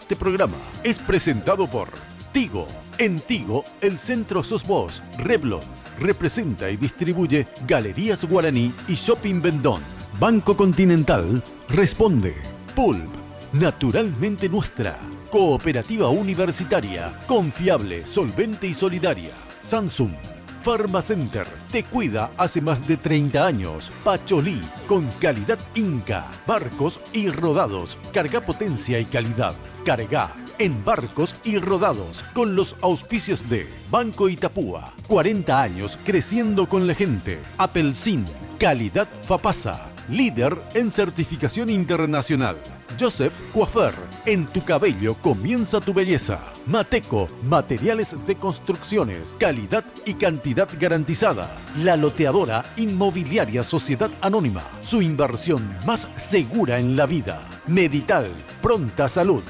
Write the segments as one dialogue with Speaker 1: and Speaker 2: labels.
Speaker 1: Este programa es presentado por Tigo. En Tigo, el centro sos vos. Revlon representa y distribuye Galerías Guaraní y Shopping Vendón. Banco Continental responde. Pulp, naturalmente nuestra. Cooperativa Universitaria, confiable, solvente y solidaria. Samsung. Pharmacenter, te cuida hace más de 30 años. Pacholí, con calidad Inca. Barcos y rodados, carga potencia y calidad. Carga en barcos y rodados, con los auspicios de Banco Itapúa. 40 años creciendo con la gente. Apelsin, calidad Fapasa. Líder en certificación internacional. Joseph Coiffeur, en tu cabello comienza tu belleza. Mateco, materiales de construcciones, calidad y cantidad garantizada. La Loteadora Inmobiliaria Sociedad Anónima, su inversión más segura en la vida. Medital, pronta salud.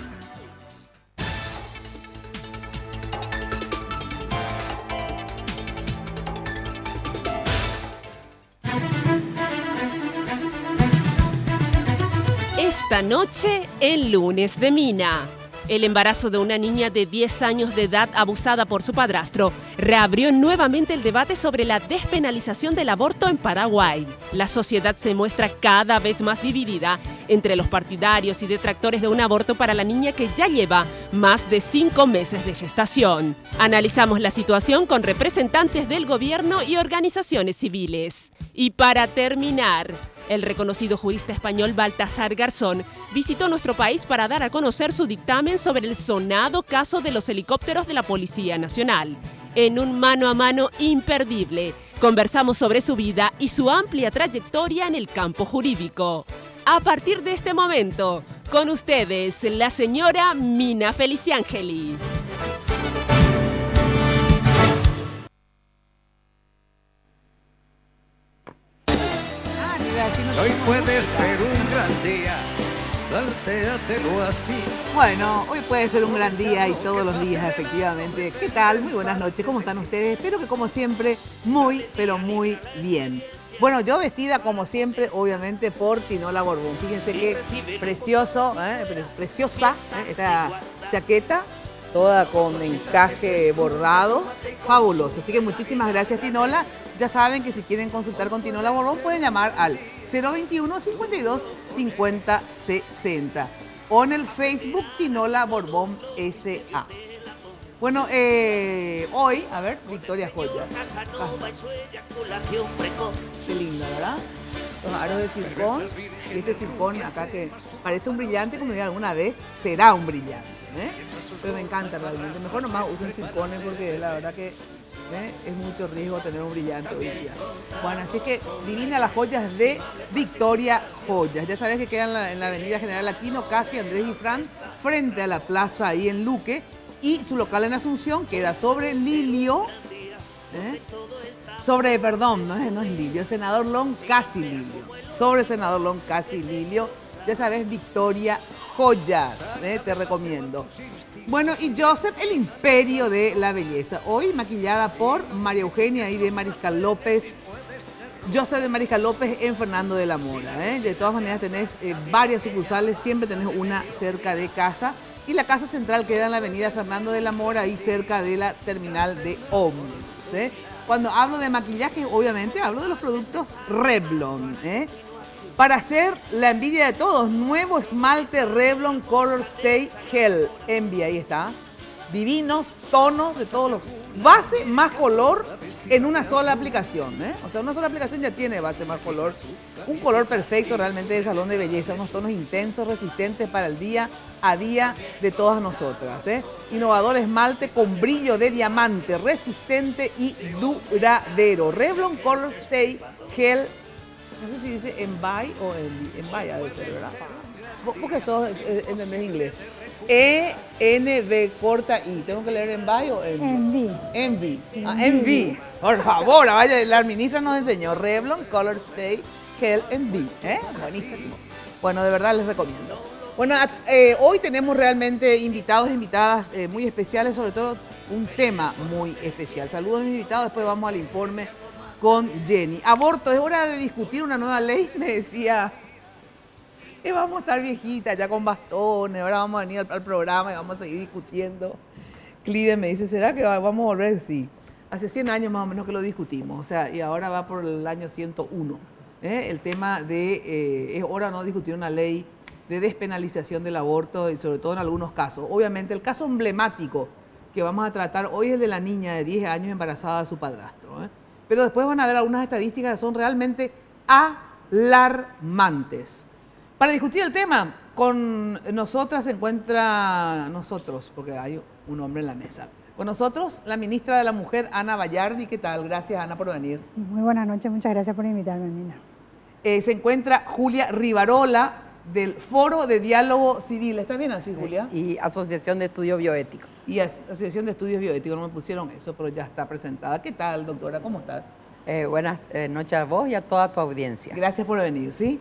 Speaker 2: Esta noche, en Lunes de Mina. El embarazo de una niña de 10 años de edad abusada por su padrastro reabrió nuevamente el debate sobre la despenalización del aborto en Paraguay. La sociedad se muestra cada vez más dividida entre los partidarios y detractores de un aborto para la niña que ya lleva más de 5 meses de gestación. Analizamos la situación con representantes del gobierno y organizaciones civiles. Y para terminar, el reconocido jurista español Baltasar Garzón visitó nuestro país para dar a conocer su dictamen sobre el sonado caso de los helicópteros de la Policía Nacional. En un mano a mano imperdible, conversamos sobre su vida y su amplia trayectoria en el campo jurídico. A partir de este momento, con ustedes, la señora Mina Feliciangeli.
Speaker 3: Hoy puede ser un gran día, plantéatelo así.
Speaker 4: Bueno, hoy puede ser un gran día y todos los días, efectivamente. ¿Qué tal? Muy buenas noches, ¿cómo están ustedes? Espero que como siempre, muy, pero muy bien. Bueno, yo vestida como siempre, obviamente, por Tinola Borbón. Fíjense qué preciosa esta chaqueta, toda con encaje bordado, fabuloso. Así que muchísimas gracias, Tinola. Ya saben que si quieren consultar con Tinola Borbón pueden llamar al 021 52 50 60 o en el Facebook Tinola Borbón SA. Bueno, hoy, a ver, Victoria Joyas. Qué linda, ¿verdad? Los aros de circón. Y este circón acá que parece un brillante, como dije alguna vez, será un brillante. Pero me encanta realmente. Mejor nomás usen circones porque la verdad que es mucho riesgo tener un brillante hoy día. Bueno, así que divina las joyas de Victoria Joyas. Ya sabes que quedan en la avenida General Aquino, casi Andrés y Franz, frente a la plaza ahí en Luque. Y su local en Asunción queda sobre Lilio. Perdón, no es Lilio, es Senador Long, casi Lilio. Sobre Senador Long, casi Lilio. Ya sabes, Victoria Joyas, te recomiendo. Bueno, y Joseph, el imperio de la belleza. Hoy maquillada por María Eugenia y de Mariscal López. Joseph de Mariscal López en Fernando de la Mora. De todas maneras tenés varias sucursales, siempre tenés una cerca de casa. Y la casa central queda en la avenida Fernando de la Mora, ahí cerca de la terminal de ómnibus. Cuando hablo de maquillaje, obviamente hablo de los productos Revlon. Para hacer la envidia de todos, nuevo esmalte Revlon Color Stay Gel Envy, ahí está. Divinos, tonos de todos los... Base más color en una sola aplicación. O sea, una sola aplicación ya tiene base más color. Un color perfecto realmente de salón de belleza, unos tonos intensos, resistentes para el día a día de todas nosotras. Innovador esmalte con brillo de diamante, resistente y duradero. Revlon Color Stay Gel. No sé si dice Envy o Envy, ha de ser, ¿verdad? Vos que sos, entendés inglés. E-N-V corta I. ¿Tengo que leer Envy o Envy? Envy. Envy. Por favor, vaya, la ministra nos enseñó Revlon Color Stay Gel Envy. Buenísimo. Bueno, de verdad les recomiendo. Bueno, hoy tenemos realmente invitados e invitadas muy especiales, sobre todo un tema muy especial. Saludos a mis invitados, después vamos al informe con Jenny. Aborto, es hora de discutir una nueva ley, me decía Y vamos a estar viejitas, ya con bastones, ahora vamos a venir al programa y vamos a seguir discutiendo. Clive me dice, ¿será que vamos a volver? Sí. Hace 100 años más o menos que lo discutimos, o sea, y ahora va por el año 101. El tema de, es hora no discutir una ley de despenalización del aborto y sobre todo en algunos casos. Obviamente el caso emblemático que vamos a tratar hoy es el de la niña de 10 años embarazada de su padrastro. Pero después van a ver algunas estadísticas que son realmente alarmantes. Para discutir el tema, con nosotras se encuentra, porque hay un hombre en la mesa. Con nosotros, la ministra de la Mujer, Ana Bayardi. ¿Qué tal? Gracias, Ana, por venir.
Speaker 5: Muy buenas noches, muchas gracias por invitarme, Mina.
Speaker 4: Se encuentra Julia Rivarola, del Foro de Diálogo Civil. ¿Está bien así, sí, Julia?
Speaker 6: Y Asociación de Estudios Bioéticos.
Speaker 4: Y Asociación de Estudios Bioéticos, no me pusieron eso, pero ya está presentada. ¿Qué tal, doctora? ¿Cómo estás?
Speaker 6: Buenas noches a vos y a toda tu audiencia.
Speaker 4: Gracias por venir, ¿sí?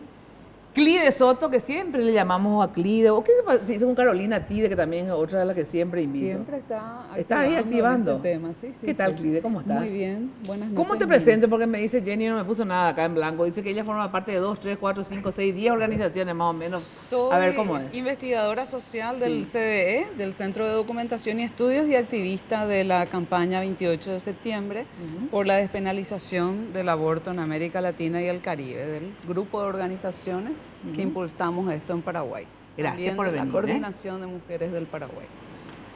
Speaker 4: Clide Soto, que siempre le llamamos a Clide, o qué se hizo con Carolina Tide, que también es otra de las que siempre invito.
Speaker 7: Siempre
Speaker 4: está ahí activando.
Speaker 7: Este tema. Sí,
Speaker 4: ¿Qué tal, Clide? ¿Cómo estás?
Speaker 7: Muy bien, buenas noches.
Speaker 4: ¿Cómo te presento? Porque me dice Jenny, no me puso nada acá en blanco. Dice que ella forma parte de 2, 3, 4, 5, 6, 10 organizaciones más o menos.
Speaker 7: Soy
Speaker 4: a ver cómo es.
Speaker 7: Investigadora social del CDE, del Centro de Documentación y Estudios, y activista de la campaña 28 de septiembre por la despenalización del aborto en América Latina y el Caribe, del grupo de organizaciones que impulsamos esto en Paraguay.
Speaker 4: Gracias por venir.
Speaker 7: La Coordinación de Mujeres del Paraguay.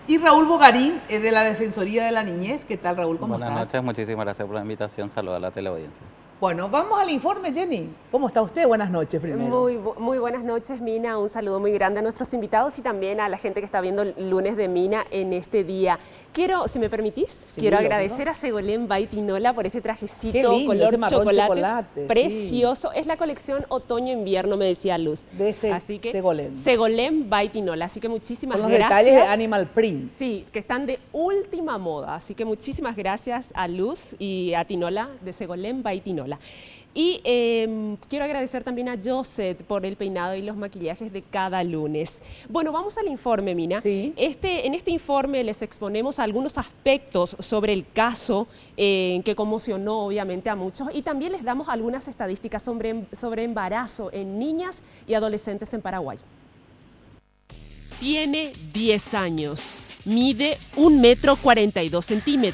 Speaker 4: Y Raúl Bogarín, de la Defensoría de la Niñez. ¿Qué tal, Raúl? ¿Cómo estás?
Speaker 8: Buenas noches, muchísimas gracias por la invitación. Saludos a la teleaudiencia.
Speaker 4: Bueno, vamos al informe, Jenny. ¿Cómo está usted? Buenas noches primero.
Speaker 2: Muy buenas noches, Mina. Un saludo muy grande a nuestros invitados y también a la gente que está viendo el lunes de Mina en este día. Quiero, si me permitís, quiero agradecer a Segolén Baitinola por este trajecito
Speaker 4: lindo,
Speaker 2: color
Speaker 4: chocolate
Speaker 2: precioso. Sí. Es la colección otoño-invierno, me decía Luz.
Speaker 4: De Segolén.
Speaker 2: Segolén Baitinola. Así que muchísimas
Speaker 4: con los
Speaker 2: gracias.
Speaker 4: Detalles de Animal Print.
Speaker 2: Sí, que están de última moda. Así que muchísimas gracias a Luz y a Tinola de Segolén Baitinola. Y quiero agradecer también a Joseph por el peinado y los maquillajes de cada lunes. Bueno, vamos al informe, Mina.
Speaker 4: Sí.
Speaker 2: En este informe les exponemos algunos aspectos sobre el caso que conmocionó obviamente a muchos y también les damos algunas estadísticas sobre embarazo en niñas y adolescentes en Paraguay. Tiene 10 años. Mide 1,42 m,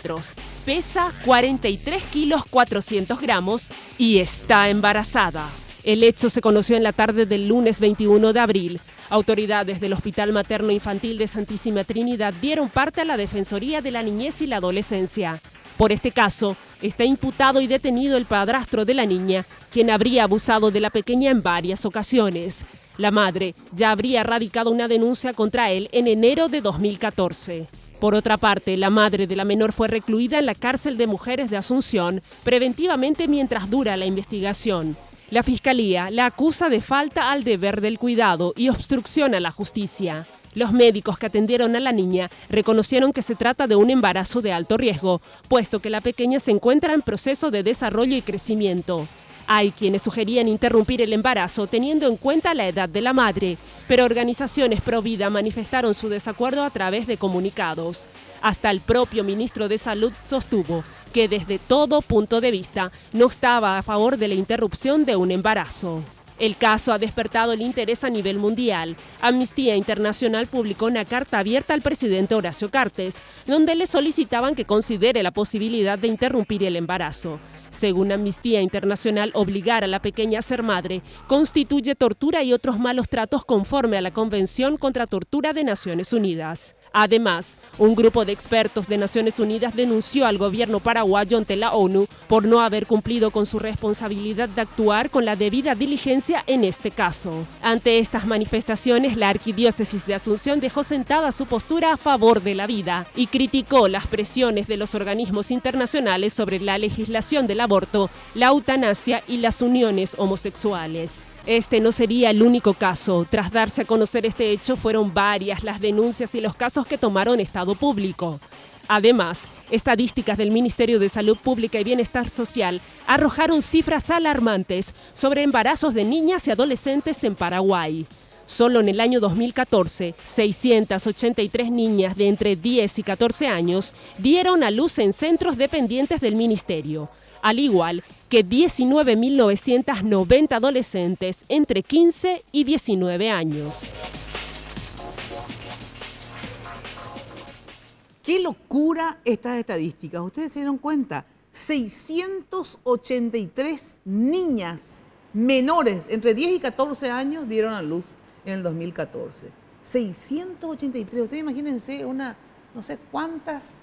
Speaker 2: pesa 43 kilos 400 gramos y está embarazada. El hecho se conoció en la tarde del lunes 21 de abril. Autoridades del Hospital Materno Infantil de Santísima Trinidad dieron parte a la Defensoría de la Niñez y la Adolescencia. Por este caso, está imputado y detenido el padrastro de la niña, quien habría abusado de la pequeña en varias ocasiones. La madre ya habría radicado una denuncia contra él en enero de 2014. Por otra parte, la madre de la menor fue recluida en la cárcel de mujeres de Asunción preventivamente mientras dura la investigación. La Fiscalía la acusa de falta al deber del cuidado y obstrucción a la justicia. Los médicos que atendieron a la niña reconocieron que se trata de un embarazo de alto riesgo, puesto que la pequeña se encuentra en proceso de desarrollo y crecimiento. Hay quienes sugerían interrumpir el embarazo teniendo en cuenta la edad de la madre, pero organizaciones pro vida manifestaron su desacuerdo a través de comunicados. Hasta el propio ministro de Salud sostuvo que desde todo punto de vista no estaba a favor de la interrupción de un embarazo. El caso ha despertado el interés a nivel mundial. Amnistía Internacional publicó una carta abierta al presidente Horacio Cartes, donde le solicitaban que considere la posibilidad de interrumpir el embarazo. Según Amnistía Internacional, obligar a la pequeña a ser madre constituye tortura y otros malos tratos conforme a la Convención contra Tortura de Naciones Unidas. Además, un grupo de expertos de Naciones Unidas denunció al gobierno paraguayo ante la ONU por no haber cumplido con su responsabilidad de actuar con la debida diligencia en este caso. Ante estas manifestaciones, la Arquidiócesis de Asunción dejó sentada su postura a favor de la vida y criticó las presiones de los organismos internacionales sobre la legislación del aborto, la eutanasia y las uniones homosexuales. Este no sería el único caso. Tras darse a conocer este hecho, fueron varias las denuncias y los casos que tomaron estado público. Además, estadísticas del Ministerio de Salud Pública y Bienestar Social arrojaron cifras alarmantes sobre embarazos de niñas y adolescentes en Paraguay. Solo en el año 2014, 683 niñas de entre 10 y 14 años dieron a luz en centros dependientes del Ministerio. Al igual que 19.990 adolescentes entre 15 y 19 años.
Speaker 4: Qué locura estas estadísticas. ¿Ustedes se dieron cuenta? 683 niñas menores entre 10 y 14 años dieron a luz en el 2014. 683. Ustedes imagínense no sé cuántas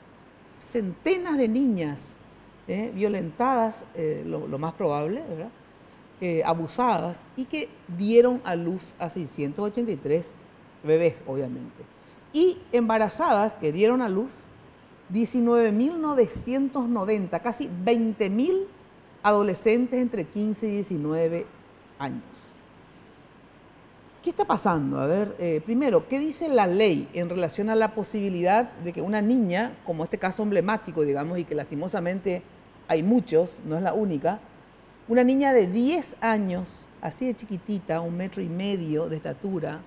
Speaker 4: centenas de niñas violentadas, lo más probable, ¿verdad? Abusadas, y que dieron a luz a 683 bebés, obviamente. Y embarazadas que dieron a luz 19.990, casi 20.000 adolescentes entre 15 y 19 años. ¿Qué está pasando? A ver, primero, ¿qué dice la ley en relación a la posibilidad de que una niña, como este caso emblemático, digamos, y que lastimosamente hay muchos, no es la única, una niña de 10 años, así de chiquitita, 1,5 metros de estatura,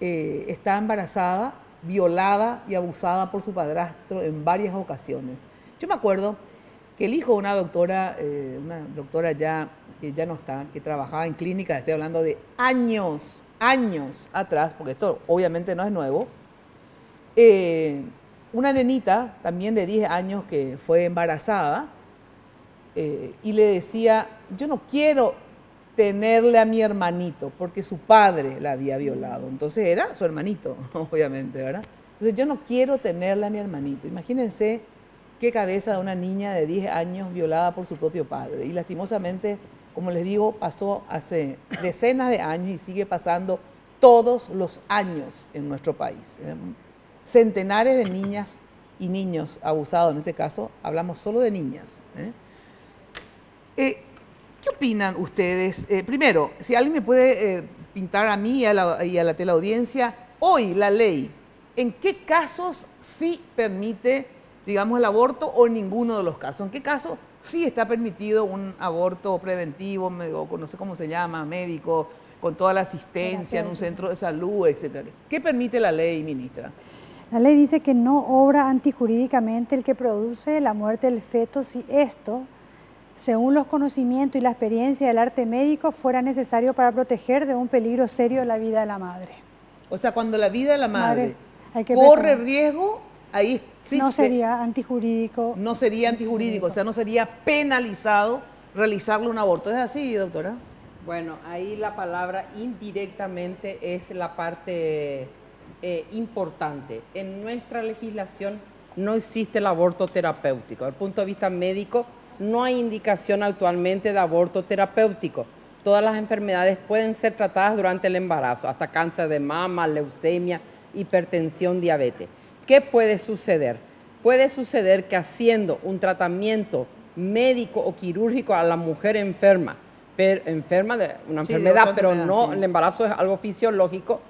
Speaker 4: está embarazada, violada y abusada por su padrastro en varias ocasiones? Yo me acuerdo que el hijo de una doctora ya que ya no está, que trabajaba en clínica, estoy hablando de años atrás, porque esto obviamente no es nuevo, una nenita también de 10 años que fue embarazada y le decía, yo no quiero tenerle a mi hermanito, porque su padre la había violado. Entonces era su hermanito, obviamente, ¿verdad? Entonces yo no quiero tenerle a mi hermanito. Imagínense qué cabeza de una niña de 10 años violada por su propio padre. Y lastimosamente, como les digo, pasó hace decenas de años y sigue pasando todos los años en nuestro país. Centenares de niñas y niños abusados, en este caso hablamos solo de niñas. ¿Qué opinan ustedes? Primero, si alguien me puede pintar a mí y a la teleaudiencia, hoy la ley, ¿en qué casos sí permite, digamos, el aborto o en ninguno de los casos? ¿En qué casos sí está permitido un aborto preventivo, o no sé cómo se llama, médico, con toda la asistencia en un centro de salud, etcétera? ¿Qué permite la ley, ministra?
Speaker 5: La ley dice que no obra antijurídicamente el que produce la muerte del feto si esto, según los conocimientos y la experiencia del arte médico, fuera necesario para proteger de un peligro serio la vida de la madre.
Speaker 4: O sea, cuando la vida de la madre corre riesgo, ahí sí
Speaker 5: no sería antijurídico.
Speaker 4: No sería antijurídico, o sea, no sería penalizado realizarle un aborto. ¿Es así, doctora?
Speaker 6: Bueno, ahí la palabra indirectamente es la parte importante. En nuestra legislación no existe el aborto terapéutico. Desde el punto de vista médico, no hay indicación actualmente de aborto terapéutico. Todas las enfermedades pueden ser tratadas durante el embarazo, hasta cáncer de mama, leucemia, hipertensión, diabetes. ¿Qué puede suceder? Puede suceder que haciendo un tratamiento médico o quirúrgico a la mujer enferma de una enfermedad, pero no, el embarazo es algo fisiológico,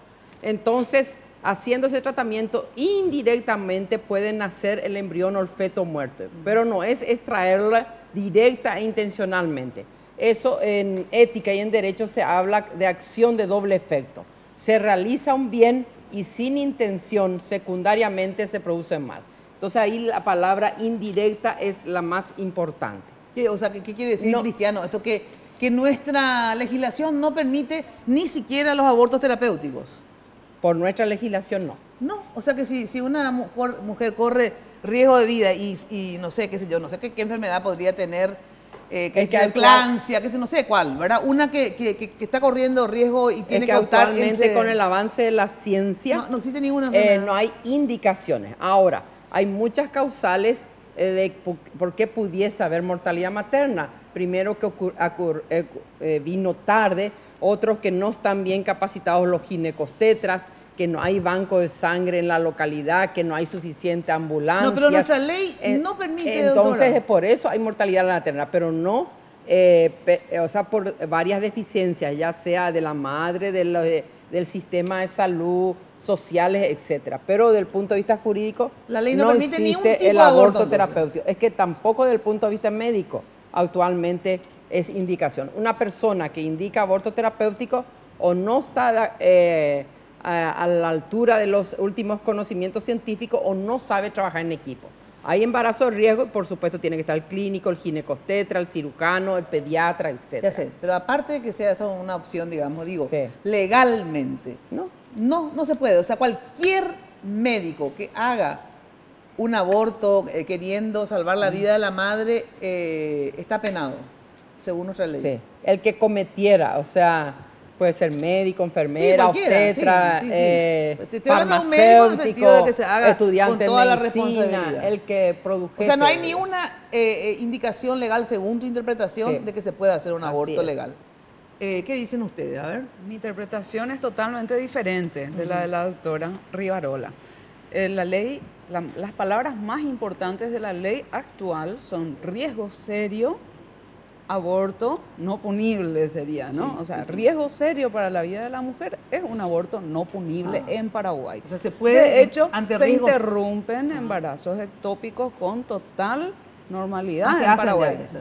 Speaker 6: entonces haciendo ese tratamiento indirectamente puede nacer el embrión o el feto muerto, pero no es extraerla directa e intencionalmente. Eso en ética y en derecho se habla de acción de doble efecto. Se realiza un bien y sin intención secundariamente se produce mal. Entonces ahí la palabra indirecta es la más importante.
Speaker 4: O sea, ¿qué quiere decir, Cristiano? Esto que nuestra legislación no permite ni siquiera los abortos terapéuticos.
Speaker 6: Por nuestra legislación no.
Speaker 4: No, o sea que si una mujer corre riesgo de vida y no sé, qué sé yo, no sé qué enfermedad podría tener, eclampsia, no sé cuál, ¿verdad? Una que está corriendo riesgo y tiene que optar
Speaker 6: actualmente con el avance de la ciencia
Speaker 4: no existe ninguna enfermedad.
Speaker 6: No hay indicaciones. Ahora, hay muchas causales de por qué pudiese haber mortalidad materna. Primero que vino tarde, otros que no están bien capacitados los ginecostetras, que no hay banco de sangre en la localidad, que no hay suficiente ambulancia.
Speaker 4: No, pero nuestra ley no permite,
Speaker 6: entonces,
Speaker 4: doctora.
Speaker 6: por eso hay mortalidad materna, pero no, o sea, por varias deficiencias, ya sea de la madre, del sistema de salud, sociales, etcétera. Pero desde el punto de vista jurídico,
Speaker 4: la ley no permite
Speaker 6: existe
Speaker 4: ningún tipo
Speaker 6: el
Speaker 4: de
Speaker 6: aborto terapéutico. Es que tampoco desde el punto de vista médico actualmente es indicación. Una persona que indica aborto terapéutico o no está a la altura de los últimos conocimientos científicos o no sabe trabajar en equipo. Hay embarazo de riesgo y por supuesto tiene que estar el clínico, el ginecobstetra, el cirujano, el pediatra, etc.
Speaker 4: Ya sé, pero aparte de que sea eso una opción, digamos, digo,
Speaker 6: Sí.
Speaker 4: legalmente,
Speaker 6: ¿No?
Speaker 4: no se puede. O sea, cualquier médico que haga un aborto queriendo salvar la vida de la madre está penado, según nuestra ley.
Speaker 6: Sí. El que cometiera, o sea, puede ser médico, enfermera,
Speaker 4: Sí, cualquiera,
Speaker 6: obstetra,
Speaker 4: sí. Estoy hablando de un médico en el sentido de que se haga
Speaker 6: estudiante
Speaker 4: con toda
Speaker 6: de
Speaker 4: la
Speaker 6: medicina,
Speaker 4: responsabilidad.
Speaker 6: el que produjese.
Speaker 4: O sea, no hay ni una indicación legal, según tu interpretación,
Speaker 6: Sí.
Speaker 4: de que se pueda hacer un
Speaker 6: Así
Speaker 4: aborto
Speaker 6: es.
Speaker 4: legal. ¿Qué dicen ustedes? A ver.
Speaker 7: Mi interpretación es totalmente diferente de la de la doctora Rivarola. La ley, las palabras más importantes de la ley actual son riesgo serio, aborto no punible sería, ¿no?
Speaker 4: Sí,
Speaker 7: o sea,
Speaker 4: sí, sí.
Speaker 7: riesgo serio para la vida de la mujer es un aborto no punible en Paraguay.
Speaker 4: O sea, se puede,
Speaker 7: de hecho,
Speaker 4: ante
Speaker 7: se
Speaker 4: riesgos-
Speaker 7: interrumpen embarazos ectópicos con total normalidad
Speaker 4: Ah, se
Speaker 7: en
Speaker 4: hacen
Speaker 7: Paraguay.
Speaker 4: ya eso.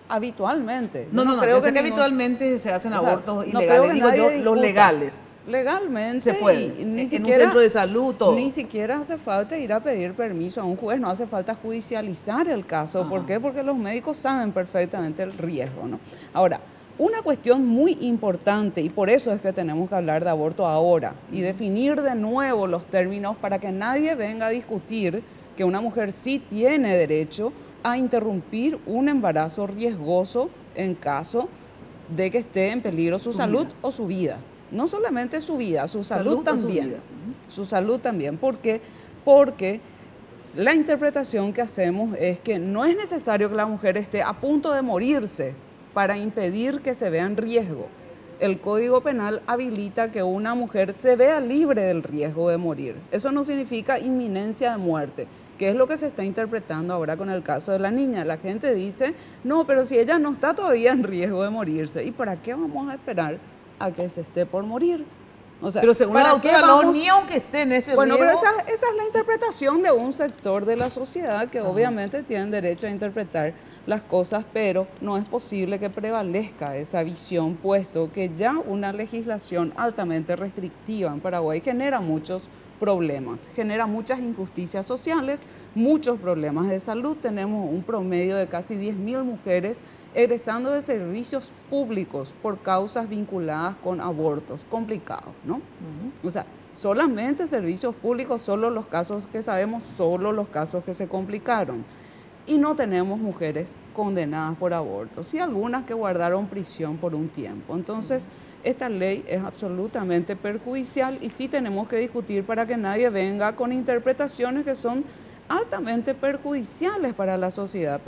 Speaker 7: Habitualmente.
Speaker 4: No,
Speaker 7: Yo
Speaker 4: yo sé que
Speaker 7: ningún-
Speaker 4: habitualmente se hacen
Speaker 7: o sea,
Speaker 4: abortos
Speaker 7: no creo
Speaker 4: ilegales,
Speaker 7: que
Speaker 4: digo
Speaker 7: nadie
Speaker 4: yo, los
Speaker 7: discuta.
Speaker 4: legales.
Speaker 7: Legalmente
Speaker 4: Se puede,
Speaker 7: y ni
Speaker 4: en un
Speaker 7: siquiera,
Speaker 4: centro de salud, todo.
Speaker 7: Ni siquiera hace falta ir a pedir permiso a un juez, no hace falta judicializar el caso. ¿Por qué? Porque los médicos saben perfectamente el riesgo, ¿no? Ahora, una cuestión muy importante, y por eso es que tenemos que hablar de aborto ahora, y definir de nuevo los términos para que nadie venga a discutir que una mujer sí tiene derecho a interrumpir un embarazo riesgoso en caso de que esté en peligro su salud
Speaker 4: vida.
Speaker 7: o su vida. No solamente su vida, su
Speaker 4: Salud
Speaker 7: salud
Speaker 4: o su
Speaker 7: también.
Speaker 4: vida.
Speaker 7: Su salud también. ¿Por qué? Porque la interpretación que hacemos es que no es necesario que la mujer esté a punto de morirse para impedir que se vea en riesgo. El Código Penal habilita que una mujer se vea libre del riesgo de morir. Eso no significa inminencia de muerte, que es lo que se está interpretando ahora con el caso de la niña. La gente dice, no, pero si ella no está todavía en riesgo de morirse, ¿y para qué vamos a esperar a que se esté por morir? O sea,
Speaker 4: Pero según la
Speaker 7: ¿para
Speaker 4: doctora
Speaker 7: qué
Speaker 4: Ló,
Speaker 7: vamos-
Speaker 4: ni aunque esté en ese
Speaker 7: Bueno,
Speaker 4: riesgo...
Speaker 7: pero esa es la interpretación de un sector de la sociedad que obviamente tienen derecho a interpretar las cosas, pero no es posible que prevalezca esa visión, puesto que ya una legislación altamente restrictiva en Paraguay genera muchos problemas, genera muchas injusticias sociales, muchos problemas de salud. Tenemos un promedio de casi 10.000 mujeres egresando de servicios públicos por causas vinculadas con abortos complicados, ¿no? O sea, solamente servicios públicos, solo los casos que sabemos, solo los casos que se complicaron. Y no tenemos mujeres condenadas por abortos, sí algunas que guardaron prisión por un tiempo. Entonces, esta ley es absolutamente perjudicial y sí tenemos que discutir para que nadie venga con interpretaciones que son altamente perjudiciales para la sociedad,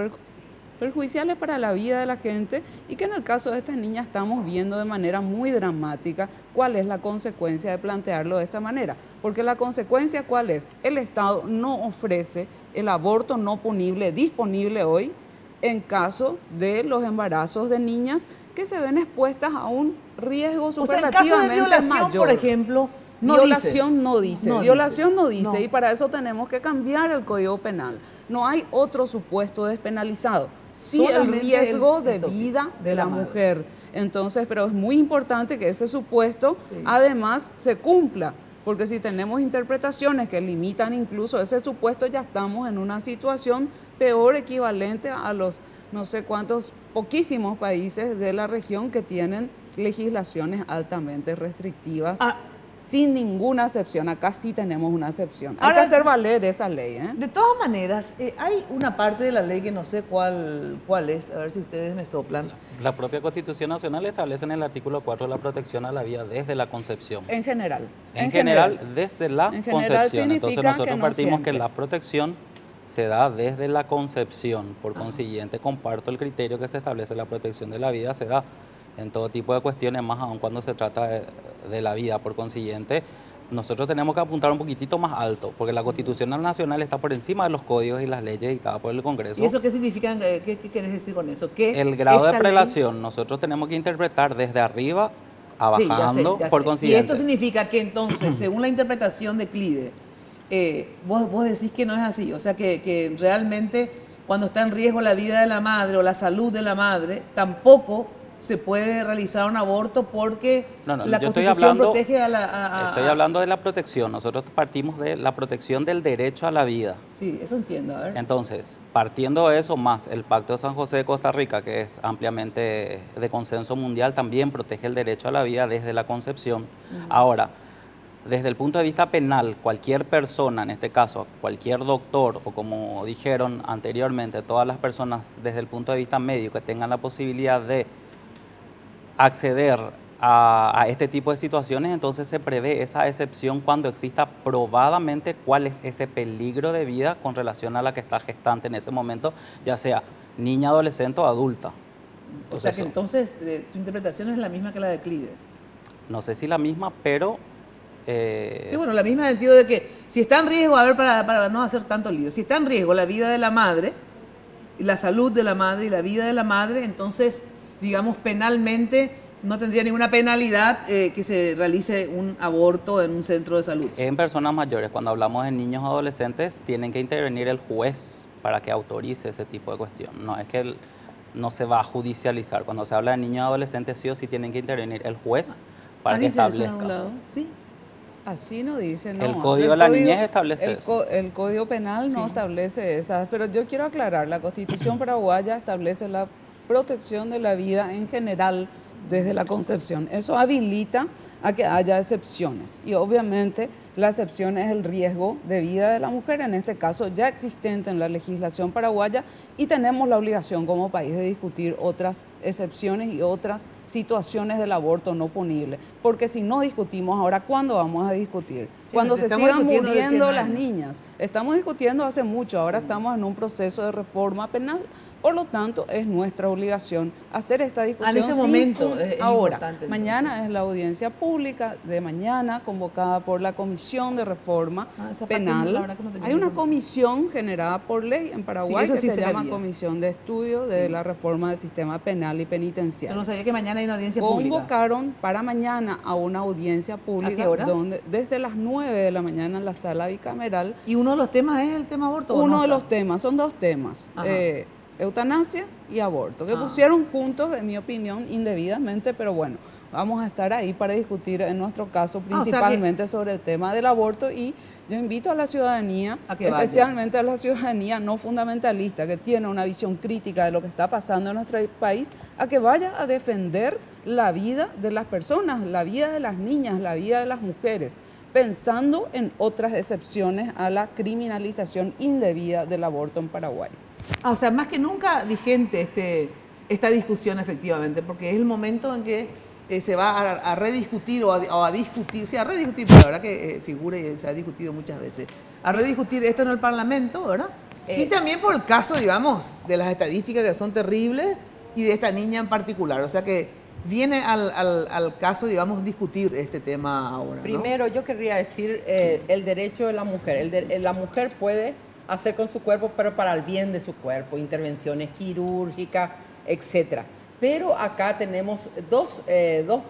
Speaker 7: perjudiciales para la vida de la gente, y que en el caso de estas niñas estamos viendo de manera muy dramática cuál es la consecuencia de plantearlo de esta manera. Porque la consecuencia, ¿cuál es? El Estado no ofrece el aborto no punible disponible hoy en caso de los embarazos de niñas que se ven expuestas a un riesgo
Speaker 4: O sea, en caso de
Speaker 7: superlativamente
Speaker 4: violación,
Speaker 7: mayor.
Speaker 4: por ejemplo, no
Speaker 7: violación
Speaker 4: dice.
Speaker 7: no dice,
Speaker 4: No
Speaker 7: violación no
Speaker 4: dice.
Speaker 7: dice,
Speaker 4: No.
Speaker 7: y para eso tenemos que cambiar el Código Penal. No hay otro supuesto despenalizado, sí el
Speaker 4: Solamente
Speaker 7: riesgo
Speaker 4: el
Speaker 7: de
Speaker 4: toque
Speaker 7: vida de la
Speaker 4: madre.
Speaker 7: mujer. Entonces, pero es muy importante que ese supuesto
Speaker 4: Sí.
Speaker 7: además se cumpla, porque si tenemos interpretaciones que limitan incluso ese supuesto, ya estamos en una situación peor, equivalente a los no sé cuántos, poquísimos países de la región que tienen legislaciones altamente restrictivas,
Speaker 4: Ah.
Speaker 7: sin ninguna excepción. Acá sí tenemos una excepción. Hay
Speaker 4: Ahora-
Speaker 7: que hacer valer esa ley, ¿eh?
Speaker 4: De todas maneras, hay una parte de la ley que no sé cuál es, a ver si ustedes me soplan.
Speaker 8: La propia Constitución Nacional establece en el artículo 4 la protección a la vida desde la concepción.
Speaker 7: En general.
Speaker 8: En general, desde la
Speaker 7: En general
Speaker 8: concepción. Entonces
Speaker 7: significa
Speaker 8: nosotros
Speaker 7: que no
Speaker 8: partimos
Speaker 7: siempre.
Speaker 8: que la protección se da desde la concepción. Por consiguiente, comparto el criterio que se establece, la protección de la vida se da en todo tipo de cuestiones, más aún cuando se trata de la vida. Por consiguiente, nosotros tenemos que apuntar un poquitito más alto, porque la Constitución Nacional está por encima de los códigos y las leyes dictadas por el Congreso.
Speaker 4: ¿Y eso qué significa? ¿Qué quieres decir con eso? Que
Speaker 8: El grado de
Speaker 4: esta ley-
Speaker 8: prelación nosotros tenemos que interpretar desde arriba a
Speaker 4: Sí, ya sé,
Speaker 8: bajando,
Speaker 4: ya
Speaker 8: por
Speaker 4: sé.
Speaker 8: consiguiente.
Speaker 4: Y esto significa que entonces, según la interpretación de CLIDE, vos decís que no es así, o sea que realmente cuando está en riesgo la vida de la madre o la salud de la madre, tampoco se puede realizar un aborto porque la
Speaker 8: yo
Speaker 4: Constitución protege
Speaker 8: estoy hablando de la protección. Nosotros partimos de la protección del derecho a la vida.
Speaker 4: Sí, eso entiendo. A ver.
Speaker 8: Entonces, partiendo de eso, más el Pacto de San José de Costa Rica, que es ampliamente de consenso mundial, también protege el derecho a la vida desde la concepción. Ahora, desde el punto de vista penal, cualquier persona, en este caso, cualquier doctor, o como dijeron anteriormente, todas las personas desde el punto de vista médico que tengan la posibilidad de acceder a este tipo de situaciones, entonces se prevé esa excepción cuando exista probadamente cuál es ese peligro de vida con relación a la que está gestante en ese momento, ya sea niña, adolescente o adulta.
Speaker 4: O sea que entonces tu interpretación es la misma que la de Clive.
Speaker 8: No sé si la misma, pero...
Speaker 4: sí, bueno, la misma en el sentido de que si está en riesgo, a ver, para no hacer tanto lío, si está en riesgo la vida de la madre, la salud de la madre y la vida de la madre, entonces, digamos, penalmente no tendría ninguna penalidad que se realice un aborto en un centro de salud.
Speaker 8: En personas mayores, cuando hablamos de niños o adolescentes, tienen que intervenir el juez para que autorice ese tipo de cuestión. No es que no se va a judicializar. Cuando se habla de niños y adolescentes, sí o sí tienen que intervenir el juez para que establezca.
Speaker 4: ¿Sí?
Speaker 7: Así no dice, no.
Speaker 8: El Código de la Niñez establece eso.
Speaker 7: El Código Penal no establece esas, pero yo quiero aclarar, la Constitución paraguaya establece la protección de la vida en general desde la concepción. Eso habilita a que haya excepciones y obviamente la excepción es el riesgo de vida de la mujer, en este caso ya existente en la legislación paraguaya, y tenemos la obligación como país de discutir otras excepciones y otras situaciones del aborto no punible, porque si no discutimos ahora, ¿cuándo vamos a discutir? Cuando se sigan muriendo las niñas. Estamos discutiendo hace mucho, ahora estamos en un proceso de reforma penal. Por lo tanto, es nuestra obligación hacer esta discusión.
Speaker 4: En este momento
Speaker 7: ahora, mañana es la audiencia pública de mañana, convocada por la Comisión de Reforma Penal. Hay una comisión generada por ley en Paraguay que se llama Comisión de Estudio de la Reforma del Sistema Penal y Penitenciario.
Speaker 4: Pero no sabía que mañana hay una audiencia pública.
Speaker 7: Convocaron para mañana a una audiencia pública.
Speaker 4: ¿A qué hora?
Speaker 7: Donde, desde las 9 de la mañana en la sala bicameral.
Speaker 4: ¿Y uno de los temas es el tema aborto?
Speaker 7: Uno de los temas, son dos temas. Eutanasia y aborto, que pusieron juntos, en mi opinión, indebidamente, pero bueno, vamos a estar ahí para discutir en nuestro caso principalmente sobre el tema del aborto, y yo invito a la ciudadanía, especialmente a la ciudadanía no fundamentalista, que tiene una visión crítica de lo que está pasando en nuestro país, a que vaya a defender la vida de las personas, la vida de las niñas, la vida de las mujeres, pensando en otras excepciones a la criminalización indebida del aborto en Paraguay.
Speaker 4: O sea, más que nunca vigente esta discusión efectivamente, porque es el momento en que se va a rediscutir o a discutir, sí, a rediscutir, pero la verdad que figura y se ha discutido muchas veces, a rediscutir esto en el Parlamento, ¿verdad? Y también por el caso, digamos, de las estadísticas que son terribles y de esta niña en particular, o sea que viene al caso, digamos, discutir este tema ahora, ¿no?
Speaker 6: Primero, yo querría decir el derecho de la mujer. La mujer puede hacer con su cuerpo, pero para el bien de su cuerpo, intervenciones quirúrgicas, etcétera. Pero acá tenemos dos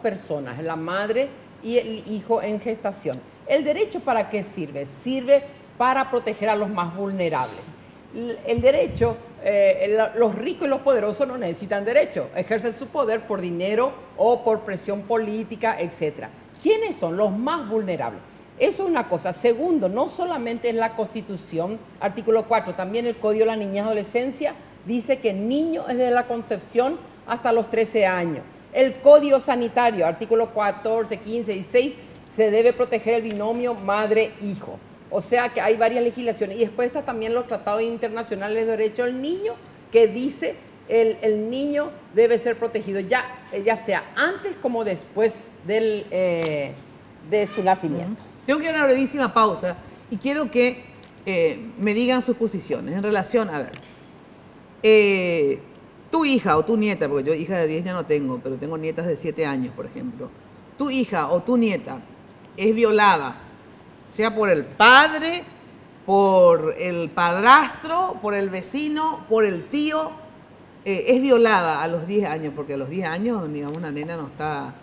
Speaker 6: personas, la madre y el hijo en gestación. ¿El derecho para qué sirve? Sirve para proteger a los más vulnerables. El derecho, los ricos y los poderosos no necesitan derecho, ejercen su poder por dinero o por presión política, etcétera. ¿Quiénes son los más vulnerables? Eso es una cosa. Segundo, no solamente es la Constitución, artículo 4, también el Código de la Niñez y Adolescencia dice que niño es desde la concepción hasta los 13 años. El Código Sanitario, artículo 14, 15 y 6, se debe proteger el binomio madre-hijo. O sea que hay varias legislaciones. Y después está también los tratados internacionales de derecho del niño, que dice el niño debe ser protegido ya sea antes como después de su nacimiento.
Speaker 4: Tengo que ir a una brevísima pausa y quiero que me digan sus posiciones en relación, a ver, tu hija o tu nieta, porque yo hija de 10 ya no tengo, pero tengo nietas de 7 años, por ejemplo. Tu hija o tu nieta es violada, sea por el padre, por el padrastro, por el vecino, por el tío, es violada a los 10 años, porque a los 10 años, digamos, una nena no está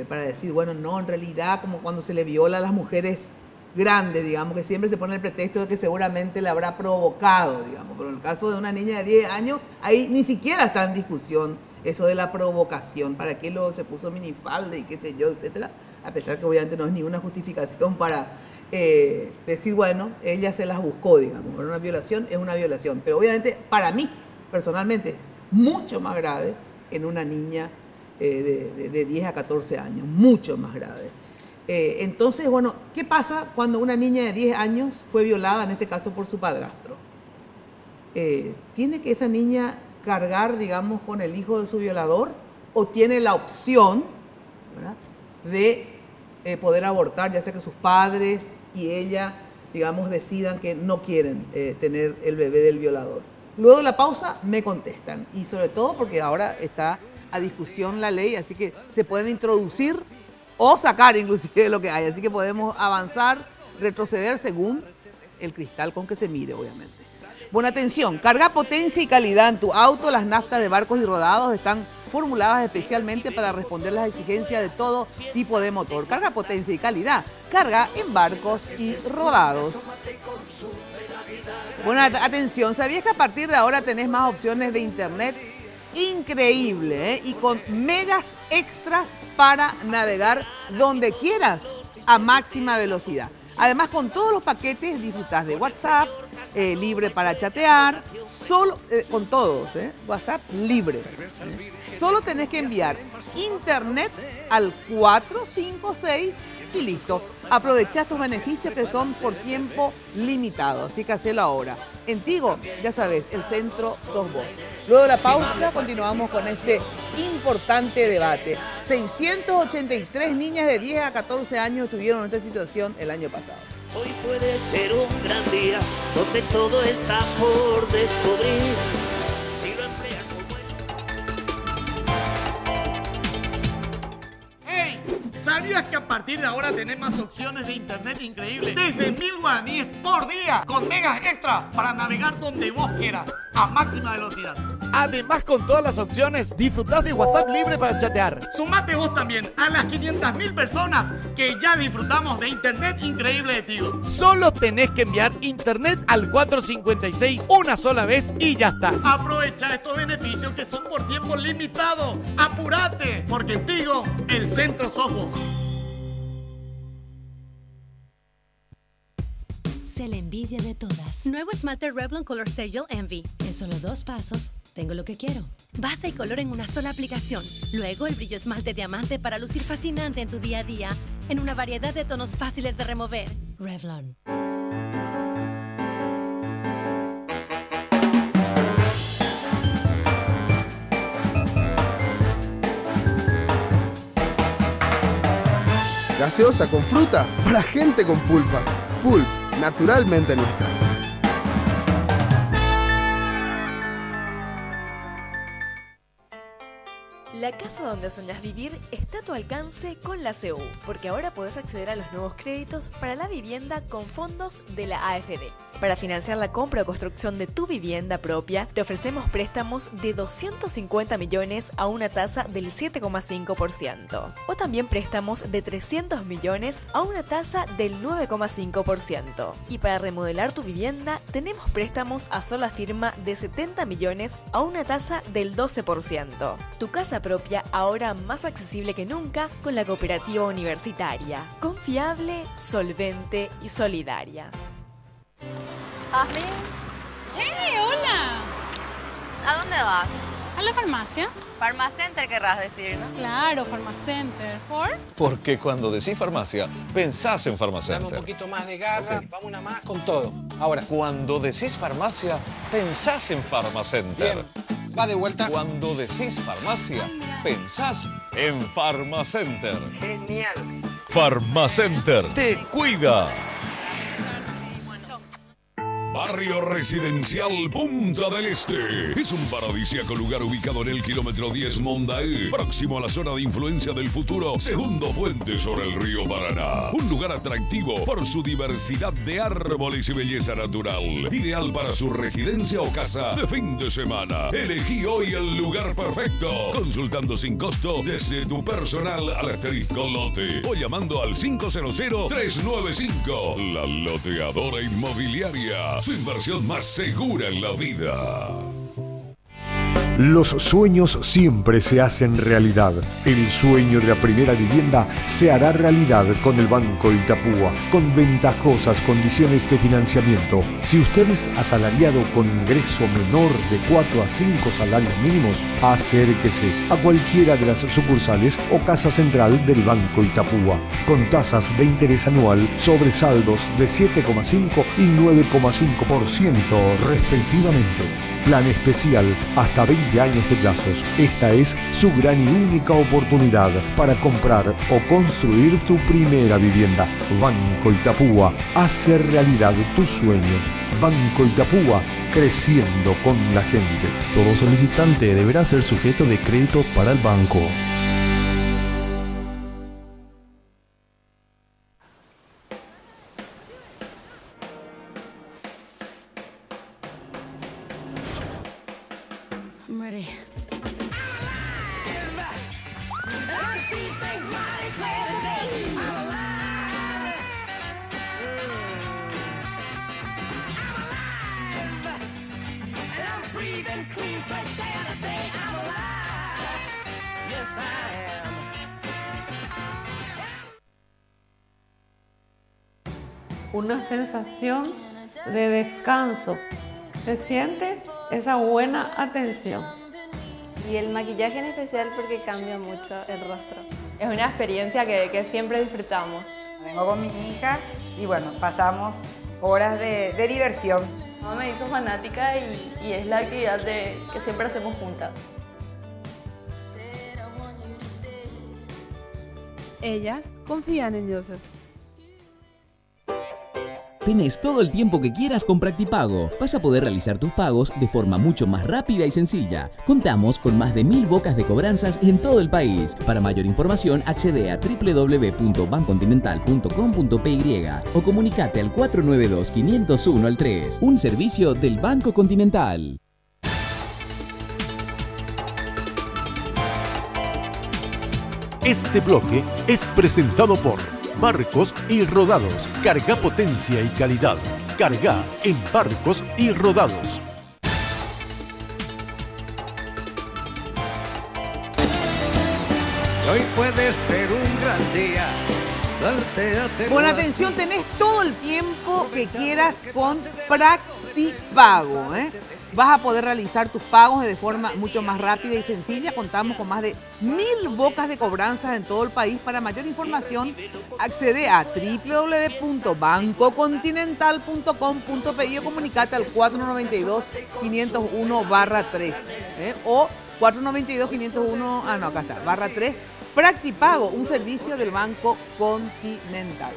Speaker 4: para decir, bueno, no, en realidad, como cuando se le viola a las mujeres grandes, digamos, que siempre se pone el pretexto de que seguramente la habrá provocado, digamos, pero en el caso de una niña de 10 años, ahí ni siquiera está en discusión eso de la provocación, para qué luego se puso minifalda y qué sé yo, etcétera, a pesar que obviamente no es ninguna justificación para decir, bueno, ella se las buscó, digamos, una violación es una violación, pero obviamente para mí, personalmente, mucho más grave en una niña de 10 a 14 años, mucho más grave. Entonces, bueno, ¿qué pasa cuando una niña de 10 años fue violada, en este caso por su padrastro? ¿Tiene que esa niña cargar, digamos, con el hijo de su violador? ¿O tiene la opción, ¿verdad?, de poder abortar, ya sea que sus padres y ella, digamos, decidan que no quieren tener el bebé del violador? Luego de la pausa me contestan, y sobre todo porque ahora está a discusión la ley, así que se pueden introducir o sacar inclusive lo que hay, así que podemos avanzar, retroceder según el cristal con que se mire, obviamente. Buena atención, carga potencia y calidad en tu auto. Las naftas de barcos y rodados están formuladas especialmente para responder las exigencias de todo tipo de motor. Carga potencia y calidad, carga en barcos y rodados. Buena atención, ¿sabías que a partir de ahora tenés más opciones de internet? Increíble, ¿eh? Y con megas extras para navegar donde quieras a máxima velocidad. Además, con todos los paquetes disfrutás de WhatsApp, libre para chatear, solo, con todos, WhatsApp libre. Solo tenés que enviar internet al 456 y listo. Aprovechá estos beneficios que son por tiempo limitado, así que hacelo ahora. En Tigo, ya sabes, el centro sos vos. Luego de la pausa continuamos con este importante debate. 683 niñas de 10 a 14 años tuvieron esta situación el año pasado.
Speaker 9: Hoy puede ser un gran día donde todo está por descubrir. Si lo empleas como
Speaker 10: ¡Hey! ¿Sabías que a partir de ahora tenés más opciones de internet increíbles? Desde 1000 guaraníes por día, con megas extra para navegar donde vos quieras, a máxima velocidad. Además, con todas las opciones, disfrutás de WhatsApp libre para chatear. Sumate vos también a las 500.000 personas que ya disfrutamos de internet increíble de Tigo. Solo tenés que enviar internet al 456 una sola vez y ya está. Aprovecha estos beneficios que son por tiempo limitado. ¡Apurate! Porque en Tigo, el centro sos vos.
Speaker 11: Sé la envidia de todas. Nuevo esmalte Revlon Color Serial Envy. En solo 2 pasos, tengo lo que quiero. Base y color en una sola aplicación. Luego el brillo esmalte diamante para lucir fascinante en tu día a día. En una variedad de tonos fáciles de remover. Revlon.
Speaker 12: Gaseosa con fruta para gente con pulpa. Pulp, naturalmente nuestra.
Speaker 13: La casa donde soñás vivir está a tu alcance con la CU, porque ahora podés acceder a los nuevos créditos para la vivienda con fondos de la AFD. Para financiar la compra o construcción de tu vivienda propia, te ofrecemos préstamos de 250 millones a una tasa del 7,5%. O también préstamos de 300 millones a una tasa del 9,5%. Y para remodelar tu vivienda, tenemos préstamos a sola firma de 70 millones a una tasa del 12%. Tu casa propia ahora más accesible que nunca con la cooperativa universitaria. Confiable, solvente y solidaria.
Speaker 14: Jasmine.
Speaker 15: ¡Hey, hola!
Speaker 14: ¿A dónde vas?
Speaker 15: A la farmacia.
Speaker 14: Farmacenter querrás decir, ¿no?
Speaker 15: Claro, Farmacenter. ¿Por?
Speaker 16: Porque cuando decís farmacia, pensás en Farmacenter.
Speaker 17: Dame un poquito más de garra, vamos una más con todo. Ahora.
Speaker 16: Cuando decís farmacia, pensás en Farmacenter.
Speaker 17: Bien, va de vuelta.
Speaker 16: Cuando decís farmacia, pensás en Farmacenter.
Speaker 17: Genial.
Speaker 18: Farmacenter te cuida.
Speaker 19: Barrio Residencial Punta del Este. Es un paradisíaco lugar ubicado en el kilómetro 10 Mondaí, próximo a la zona de influencia del futuro segundo puente sobre el río Paraná. Un lugar atractivo por su diversidad de árboles y belleza natural. Ideal para su residencia o casa de fin de semana. Elegí hoy el lugar perfecto. Consultando sin costo desde tu personal al asterisco lote o llamando al 500-395. La Loteadora Inmobiliaria. Su inversión más segura en la vida.
Speaker 20: Los sueños siempre se hacen realidad. El sueño de la primera vivienda se hará realidad con el Banco Itapúa, con ventajosas condiciones de financiamiento. Si usted es asalariado con ingreso menor de 4 a 5 salarios mínimos, acérquese a cualquiera de las sucursales o casa central del Banco Itapúa, con tasas de interés anual sobre saldos de 7,5 y 9,5% respectivamente. Plan especial hasta 20 años de plazos. Esta es su gran y única oportunidad para comprar o construir tu primera vivienda. Banco Itapúa, hace realidad tu sueño. Banco Itapúa, creciendo con la gente.
Speaker 21: Todo solicitante deberá ser sujeto de crédito para el banco.
Speaker 15: I'm ready.
Speaker 22: Una sensación de descanso. Se siente esa buena atención.
Speaker 23: Y el maquillaje en especial porque cambia mucho el rostro. Es una experiencia que siempre disfrutamos.
Speaker 24: Vengo con mi hija y bueno, pasamos horas de diversión.
Speaker 23: Mamá me hizo fanática y es la actividad que siempre hacemos juntas.
Speaker 25: Ellas confían en Joseph.
Speaker 26: Tenés todo el tiempo que quieras con Practipago. Vas a poder realizar tus pagos de forma mucho más rápida y sencilla. Contamos con más de 1000 bocas de cobranzas en todo el país. Para mayor información, accede a www.bancontinental.com.py o comunicate al 492-501-3. Un servicio del Banco Continental.
Speaker 1: Este bloque es presentado por Barcos y Rodados. Carga potencia y calidad. Carga en Barcos y Rodados.
Speaker 3: Hoy puede ser un gran día.
Speaker 4: Con atención, tenés todo el tiempo que quieras con Practipago, ¿eh? Vas a poder realizar tus pagos de forma mucho más rápida y sencilla. Contamos con más de 1000 bocas de cobranzas en todo el país. Para mayor información, accede a www.bancocontinental.com.py o comunicate al 492-501-3 o 492-501, acá está, /3. Practipago, un servicio del Banco Continental.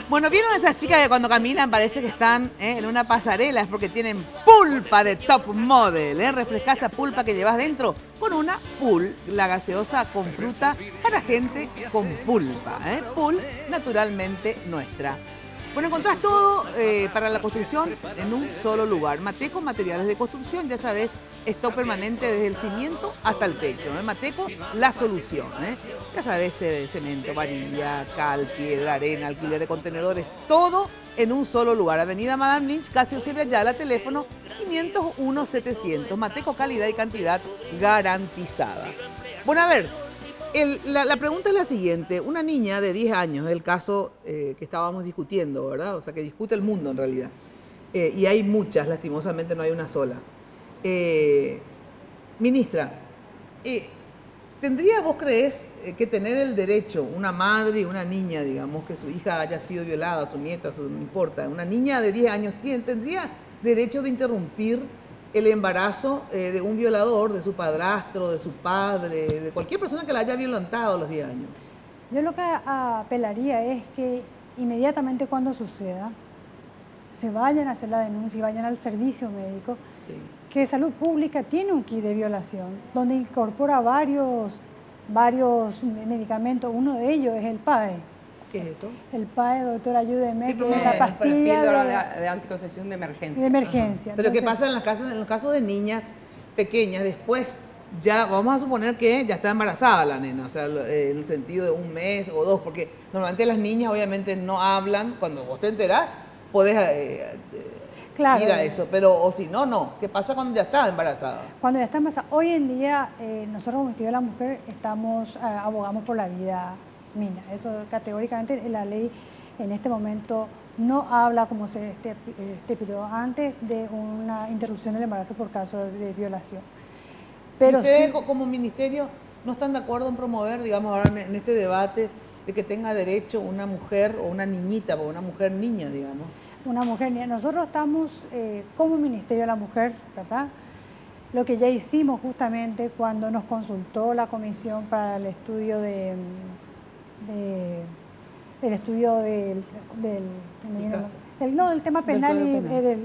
Speaker 4: Bueno, ¿vieron esas chicas que cuando caminan parece que están en una pasarela? Es porque tienen pulpa de top model. Refresca esa pulpa que llevas dentro con una Pool, la gaseosa con fruta para gente con pulpa. Pool, naturalmente nuestra. Bueno, encontrás todo para la construcción en un solo lugar. Mateco, materiales de construcción, ya sabes, stock permanente desde el cimiento hasta el techo. Mateco, la solución. Ya sabes, cemento, varilla, cal, piedra, arena, alquiler de contenedores, todo en un solo lugar. Avenida Madame Lynch, casi Silvia Ayala, teléfono 501-700. Mateco, calidad y cantidad garantizada. Bueno, a ver, la pregunta es la siguiente. Una niña de 10 años, el caso que estábamos discutiendo, ¿verdad? O sea, que discute el mundo en realidad. Y hay muchas, lastimosamente no hay una sola. Ministra, ¿tendría, vos creés, que tener el derecho, una madre y una niña, digamos, que su hija haya sido violada, su nieta, no importa, una niña de 10 años, tendría derecho de interrumpir el embarazo de un violador, de su padrastro, de su padre, de cualquier persona que la haya violentado a los 10 años?
Speaker 5: Yo lo que apelaría es que inmediatamente cuando suceda, se vayan a hacer la denuncia y vayan al servicio médico, sí, que Salud Pública tiene un kit de violación donde incorpora varios medicamentos. Uno de ellos es el PAE.
Speaker 6: ¿Qué es eso?
Speaker 5: El PAE, doctor, ayúdeme,
Speaker 6: sí,
Speaker 5: que es la pastilla
Speaker 6: de anticoncepción de emergencia.
Speaker 5: De emergencia.
Speaker 4: Pero ¿qué pasa en los casos de niñas pequeñas? Después ya vamos a suponer que ya está embarazada la nena, o sea, en el sentido de un mes o dos, porque normalmente las niñas obviamente no hablan. Cuando vos te enterás, podés
Speaker 5: Claro.
Speaker 4: ir a eso, pero o si no, no. ¿Qué pasa cuando ya está embarazada?
Speaker 5: Cuando ya está embarazada, hoy en día nosotros como Ministerio de la Mujer abogamos por la vida, Mina. Eso categóricamente la ley en este momento no habla como se pidió antes de una interrupción del embarazo por caso de violación. Pero
Speaker 4: ¿Ustedes
Speaker 5: sí,
Speaker 4: como ministerio no están de acuerdo en promover, digamos, ahora en este debate de que tenga derecho una mujer o una niñita, o una mujer niña, digamos?
Speaker 5: una mujer niña. Nosotros estamos como Ministerio de la Mujer, ¿verdad? Lo que ya hicimos justamente cuando nos consultó la comisión para el estudio del tema penal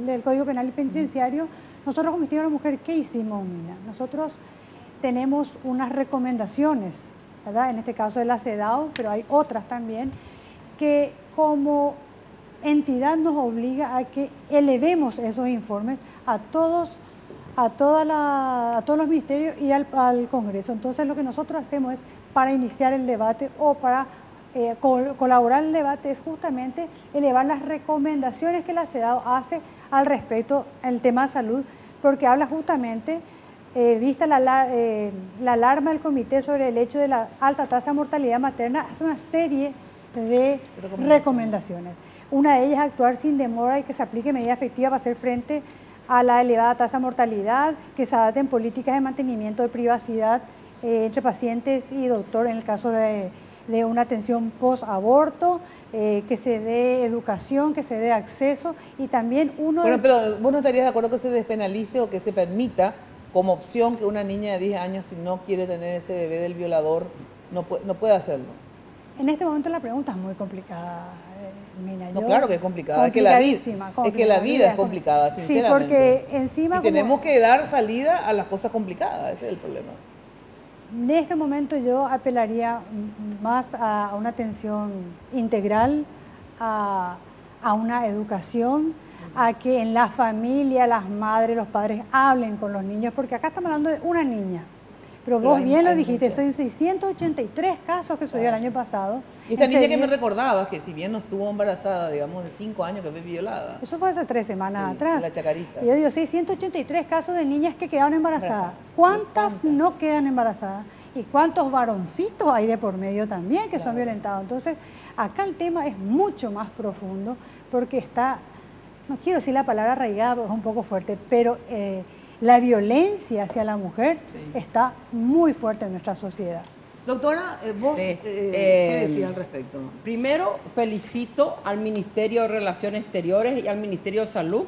Speaker 5: del Código Penal y Penitenciario. Nosotros como Ministerio de la Mujer, ¿qué hicimos, Mina? Nosotros tenemos unas recomendaciones, ¿verdad? En este caso de la CEDAW, pero hay otras también, que como entidad nos obliga a que elevemos esos informes a todos los ministerios y al Congreso. Entonces lo que nosotros hacemos es, para iniciar el debate o para colaborar en el debate, es justamente elevar las recomendaciones que la CEDAW hace al respecto al tema de salud, porque habla justamente, vista la alarma del comité sobre el hecho de la alta tasa de mortalidad materna, hace una serie de recomendaciones. Una de ellas es actuar sin demora y que se aplique medida efectiva para hacer frente a la elevada tasa de mortalidad, que se adapten políticas de mantenimiento de privacidad entre pacientes y doctor en el caso de una atención post-aborto, que se dé educación, que se dé acceso y también
Speaker 4: Bueno, pero ¿vos no estarías de acuerdo que se despenalice o que se permita como opción que una niña de 10 años, si no quiere tener ese bebé del violador, no puede hacerlo?
Speaker 5: En este momento la pregunta es muy complicada, Mina.
Speaker 4: No, claro que es complicada, es que la vida es complicada, sinceramente.
Speaker 5: Sí, porque encima...
Speaker 4: Y tenemos que dar salida a las cosas complicadas, ese es el problema.
Speaker 5: En este momento yo apelaría más a una atención integral, a una educación, a que en la familia las madres, los padres hablen con los niños, porque acá estamos hablando de una niña. Pero vos bien lo dijiste, son 683 casos que subió el año pasado.
Speaker 4: Y esta niña que me recordabas, que si bien no estuvo embarazada, digamos, de 5 años, que fue violada.
Speaker 5: Eso fue hace 3 semanas atrás.
Speaker 4: La Chacarita.
Speaker 5: Y yo digo, 683 casos de niñas que quedaron embarazadas. ¿Cuántas no quedan embarazadas? ¿Y cuántos varoncitos hay de por medio también que son violentados? Entonces, acá el tema es mucho más profundo porque está, no quiero decir la palabra arraigada porque es un poco fuerte, pero la violencia hacia la mujer está muy fuerte en nuestra sociedad.
Speaker 4: Doctora, vos, ¿qué decís al respecto?
Speaker 6: Primero, felicito al Ministerio de Relaciones Exteriores y al Ministerio de Salud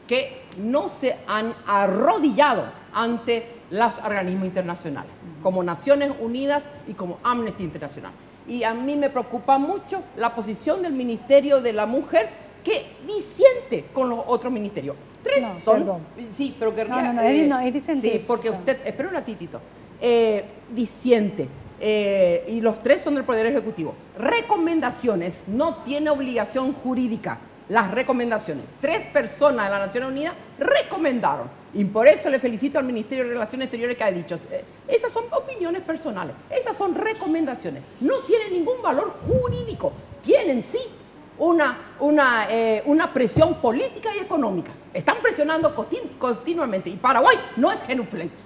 Speaker 6: que no se han arrodillado ante los organismos internacionales, como Naciones Unidas y como Amnesty Internacional. Y a mí me preocupa mucho la posición del Ministerio de la Mujer, que disiente con los otros ministerios. Sí, pero que
Speaker 5: es disentente.
Speaker 6: Sí, porque usted, espera un ratitito, disiente. Y los 3 son del Poder Ejecutivo. Recomendaciones, no tiene obligación jurídica. Las recomendaciones. 3 personas de la Naciones Unidas recomendaron. Y por eso le felicito al Ministerio de Relaciones Exteriores que ha dicho, esas son opiniones personales, esas son recomendaciones. No tienen ningún valor jurídico. Tienen, sí, una presión política y económica. Están presionando continuamente. Y Paraguay no es genuflexo.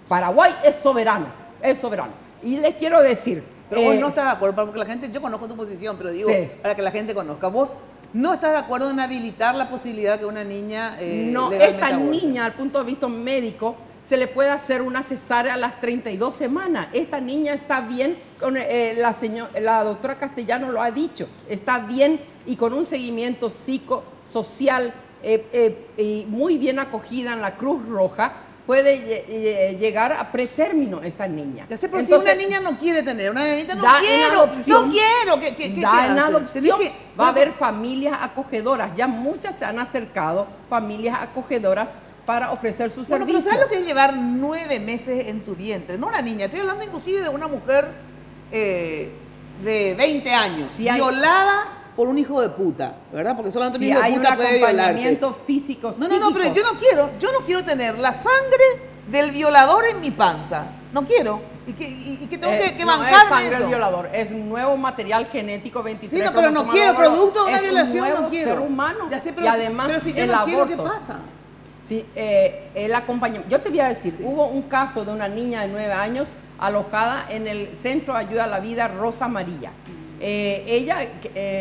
Speaker 6: Paraguay es soberano, es soberano. Y les quiero decir...
Speaker 4: Pero vos no estás de acuerdo, porque la gente, yo conozco tu posición, pero digo, para que la gente conozca, vos no estás de acuerdo en habilitar la posibilidad que una niña...
Speaker 6: no, esta niña, al punto de vista médico, se le puede hacer una cesárea a las 32 semanas. Esta niña está bien, la doctora Castellano lo ha dicho, está bien y con un seguimiento psicosocial y muy bien acogida en la Cruz Roja, puede llegar a pretérmino esta niña.
Speaker 4: Ya sé, pero entonces, si una niña no quiere tener, una niñita no quiero.
Speaker 6: Da en adopción. Va a haber familias acogedoras. Ya muchas se han acercado, familias acogedoras, para ofrecer sus servicios.
Speaker 4: Pero ¿sabes lo que es llevar 9 meses en tu vientre? No una niña, estoy hablando inclusive de una mujer de 20 años, violada por un hijo de puta, ¿verdad? Porque solamente un hijo de puta puede violarse.
Speaker 6: Acompañamiento físico, psíquico.
Speaker 4: No, pero yo no quiero tener la sangre del violador en mi panza. No quiero. ¿Y que tengo que
Speaker 6: no
Speaker 4: bancar
Speaker 6: es sangre
Speaker 4: eso?
Speaker 6: el violador, es un nuevo material genético 23.
Speaker 4: Sí, no, pero no quiero, producto de una violación
Speaker 6: un nuevo
Speaker 4: no quiero.
Speaker 6: ser humano.
Speaker 4: Ya sé,
Speaker 6: y además
Speaker 4: pero si yo
Speaker 6: el
Speaker 4: no
Speaker 6: aborto.
Speaker 4: quiero, ¿qué pasa?
Speaker 6: Sí, el acompañamiento. Yo te voy a decir, hubo un caso de una niña de 9 años alojada en el Centro de Ayuda a la Vida Rosa María. Ella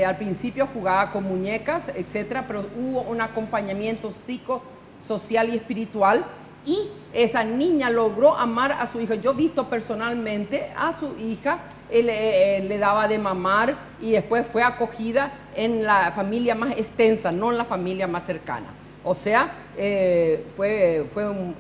Speaker 6: al principio jugaba con muñecas, etcétera, pero hubo un acompañamiento psicosocial y espiritual y esa niña logró amar a su hija. Yo he visto personalmente a su hija, le daba de mamar y después fue acogida en la familia más extensa, no en la familia más cercana. O sea, fue un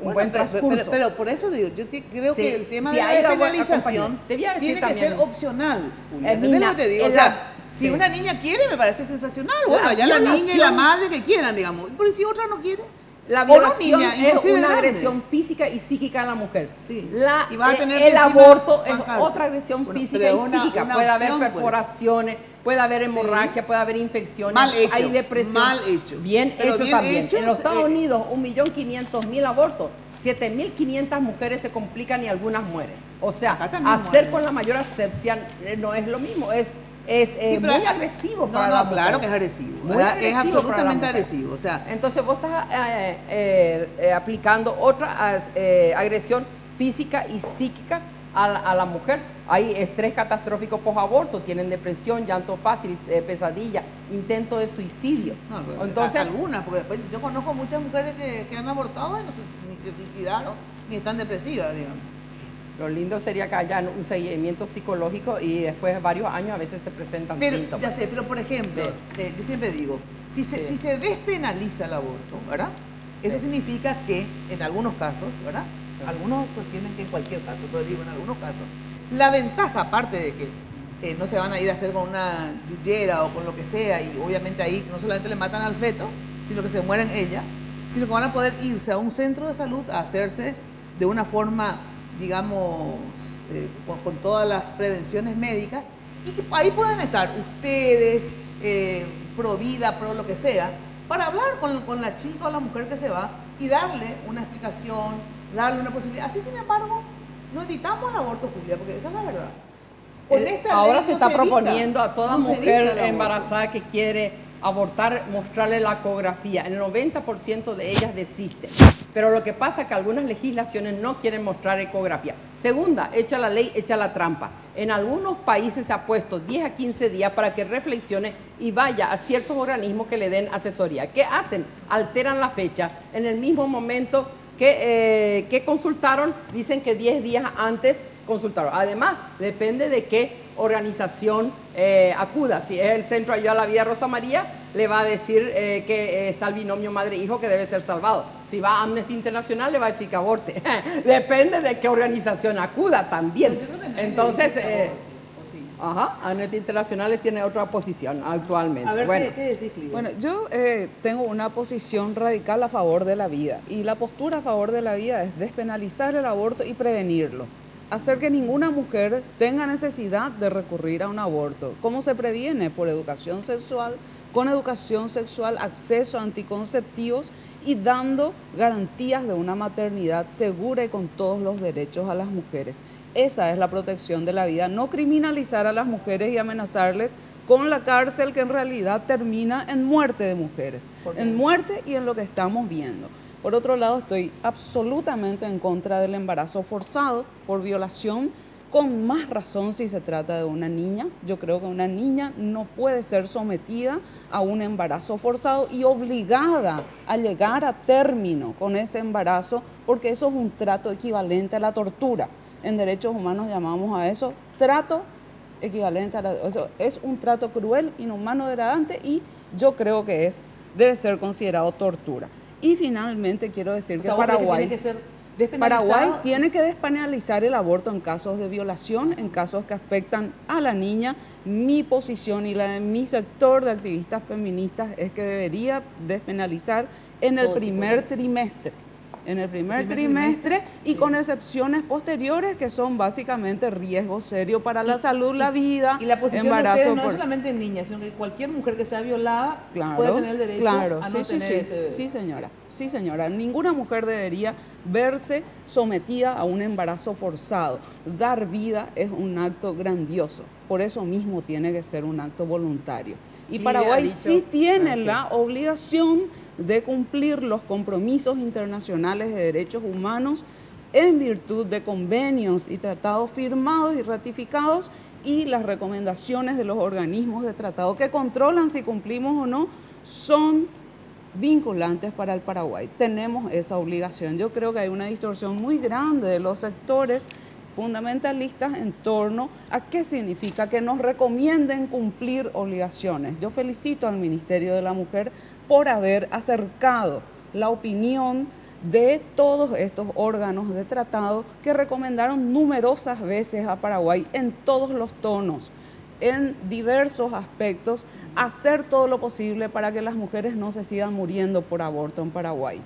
Speaker 6: buen transcurso.
Speaker 4: Pero por eso digo, yo creo que el tema de la despenalización tiene que ser opcional. ¿Entendés lo que te digo? O sea, si una niña quiere, me parece sensacional. Bueno, ya la niña y la madre que quieran, digamos. Pero si otra no quiere.
Speaker 6: La violación es una agresión física y psíquica a la mujer.
Speaker 4: Sí.
Speaker 6: Y va a tener el aborto es otra agresión física y psíquica. Puede haber perforaciones, puede haber hemorragia, puede haber infecciones,
Speaker 4: mal hecho,
Speaker 6: hay depresión.
Speaker 4: Mal hecho.
Speaker 6: Bien hecho
Speaker 4: bien
Speaker 6: también.
Speaker 4: Hecho,
Speaker 6: en los Estados Unidos, 1.500.000 abortos. 7.500 mujeres se complican y algunas mueren. O sea, hacer con la mayor asepsia no es lo mismo, es muy agresivo para la mujer.
Speaker 4: Claro que es agresivo. Es absolutamente agresivo. O sea,
Speaker 6: entonces vos estás aplicando otra agresión física y psíquica a la mujer. Hay estrés catastrófico posaborto, tienen depresión, llanto fácil, pesadilla, intento de suicidio.
Speaker 4: No, entonces algunas, porque después yo conozco muchas mujeres que han abortado y ni se suicidaron ni están depresivas, digamos.
Speaker 6: Lo lindo sería que haya un seguimiento psicológico y después de varios años a veces se presentan síntomas.
Speaker 4: Ya sé, pero por ejemplo, yo siempre digo, si se despenaliza el aborto, ¿verdad? Eso significa que en algunos casos, ¿verdad? Algunos sostienen que en cualquier caso, pero digo en algunos casos, la ventaja, aparte de que no se van a ir a hacer con una yuyera o con lo que sea, y obviamente ahí no solamente le matan al feto, sino que se mueren ellas, sino que van a poder irse a un centro de salud a hacerse de una forma, digamos, con todas las prevenciones médicas, y que ahí pueden estar ustedes, pro vida, pro lo que sea, para hablar con la chica o la mujer que se va y darle una explicación, darle una posibilidad. Así, sin embargo, no evitamos el aborto, Julia, porque esa es la verdad.
Speaker 6: Ahora se está proponiendo a toda mujer embarazada que quiere abortar, mostrarle la ecografía. El 90% de ellas desisten. Pero lo que pasa es que algunas legislaciones no quieren mostrar ecografía. Segunda, echa la ley, echa la trampa. En algunos países se ha puesto 10 a 15 días para que reflexione y vaya a ciertos organismos que le den asesoría. ¿Qué hacen? Alteran la fecha. En el mismo momento que consultaron, dicen que 10 días antes consultaron. Además, depende de qué organización acuda. Si es el Centro de Ayuda a la Vida Rosa María, le va a decir que está el binomio madre-hijo que debe ser salvado. Si va a Amnesty Internacional, le va a decir que aborte. Depende de qué organización acuda también. Entonces, Amnesty Internacional tiene otra posición actualmente.
Speaker 4: A ver,
Speaker 6: bueno,
Speaker 4: ¿qué decís, Clive?
Speaker 2: Bueno, yo tengo una posición radical a favor de la vida, y la postura a favor de la vida es despenalizar el aborto y prevenirlo. Hacer que ninguna mujer tenga necesidad de recurrir a un aborto. ¿Cómo se previene? Por educación sexual, con educación sexual, acceso a anticonceptivos y dando garantías de una maternidad segura y con todos los derechos a las mujeres. Esa es la protección de la vida, no criminalizar a las mujeres y amenazarles con la cárcel, que en realidad termina en muerte de mujeres, en muerte y en lo que estamos viendo. Por otro lado, estoy absolutamente en contra del embarazo forzado por violación, con más razón si se trata de una niña. Yo creo que una niña no puede ser sometida a un embarazo forzado y obligada a llegar a término con ese embarazo, porque eso es un trato equivalente a la tortura. En derechos humanos llamamos a eso trato equivalente a eso es un trato cruel, inhumano, degradante, y yo creo que debe ser considerado tortura. Y finalmente quiero decir que Paraguay tiene que despenalizar el aborto en casos de violación, en casos que afectan a la niña. Mi posición y la de mi sector de activistas feministas es que debería despenalizar en el primer trimestre. en el primer trimestre y con excepciones posteriores que son básicamente riesgo serio para la salud, la vida,
Speaker 4: y la posición
Speaker 2: embarazo.
Speaker 4: De ustedes no es solamente en niñas, sino que cualquier mujer que sea violada puede tener el derecho a no tener ese bebé.
Speaker 2: Sí, señora. Sí, señora. Ninguna mujer debería verse sometida a un embarazo forzado. Dar vida es un acto grandioso. Por eso mismo tiene que ser un acto voluntario. Y Paraguay sí tiene la obligación de cumplir los compromisos internacionales de derechos humanos en virtud de convenios y tratados firmados y ratificados y las recomendaciones de los organismos de tratado que controlan si cumplimos o no son vinculantes para el Paraguay. Tenemos esa obligación. Yo creo que hay una distorsión muy grande de los sectores fundamentalistas en torno a qué significa que nos recomienden cumplir obligaciones. Yo felicito al Ministerio de la Mujer por haber acercado la opinión de todos estos órganos de tratado que recomendaron numerosas veces a Paraguay en todos los tonos, en diversos aspectos, hacer todo lo posible para que las mujeres no se sigan muriendo por aborto en Paraguay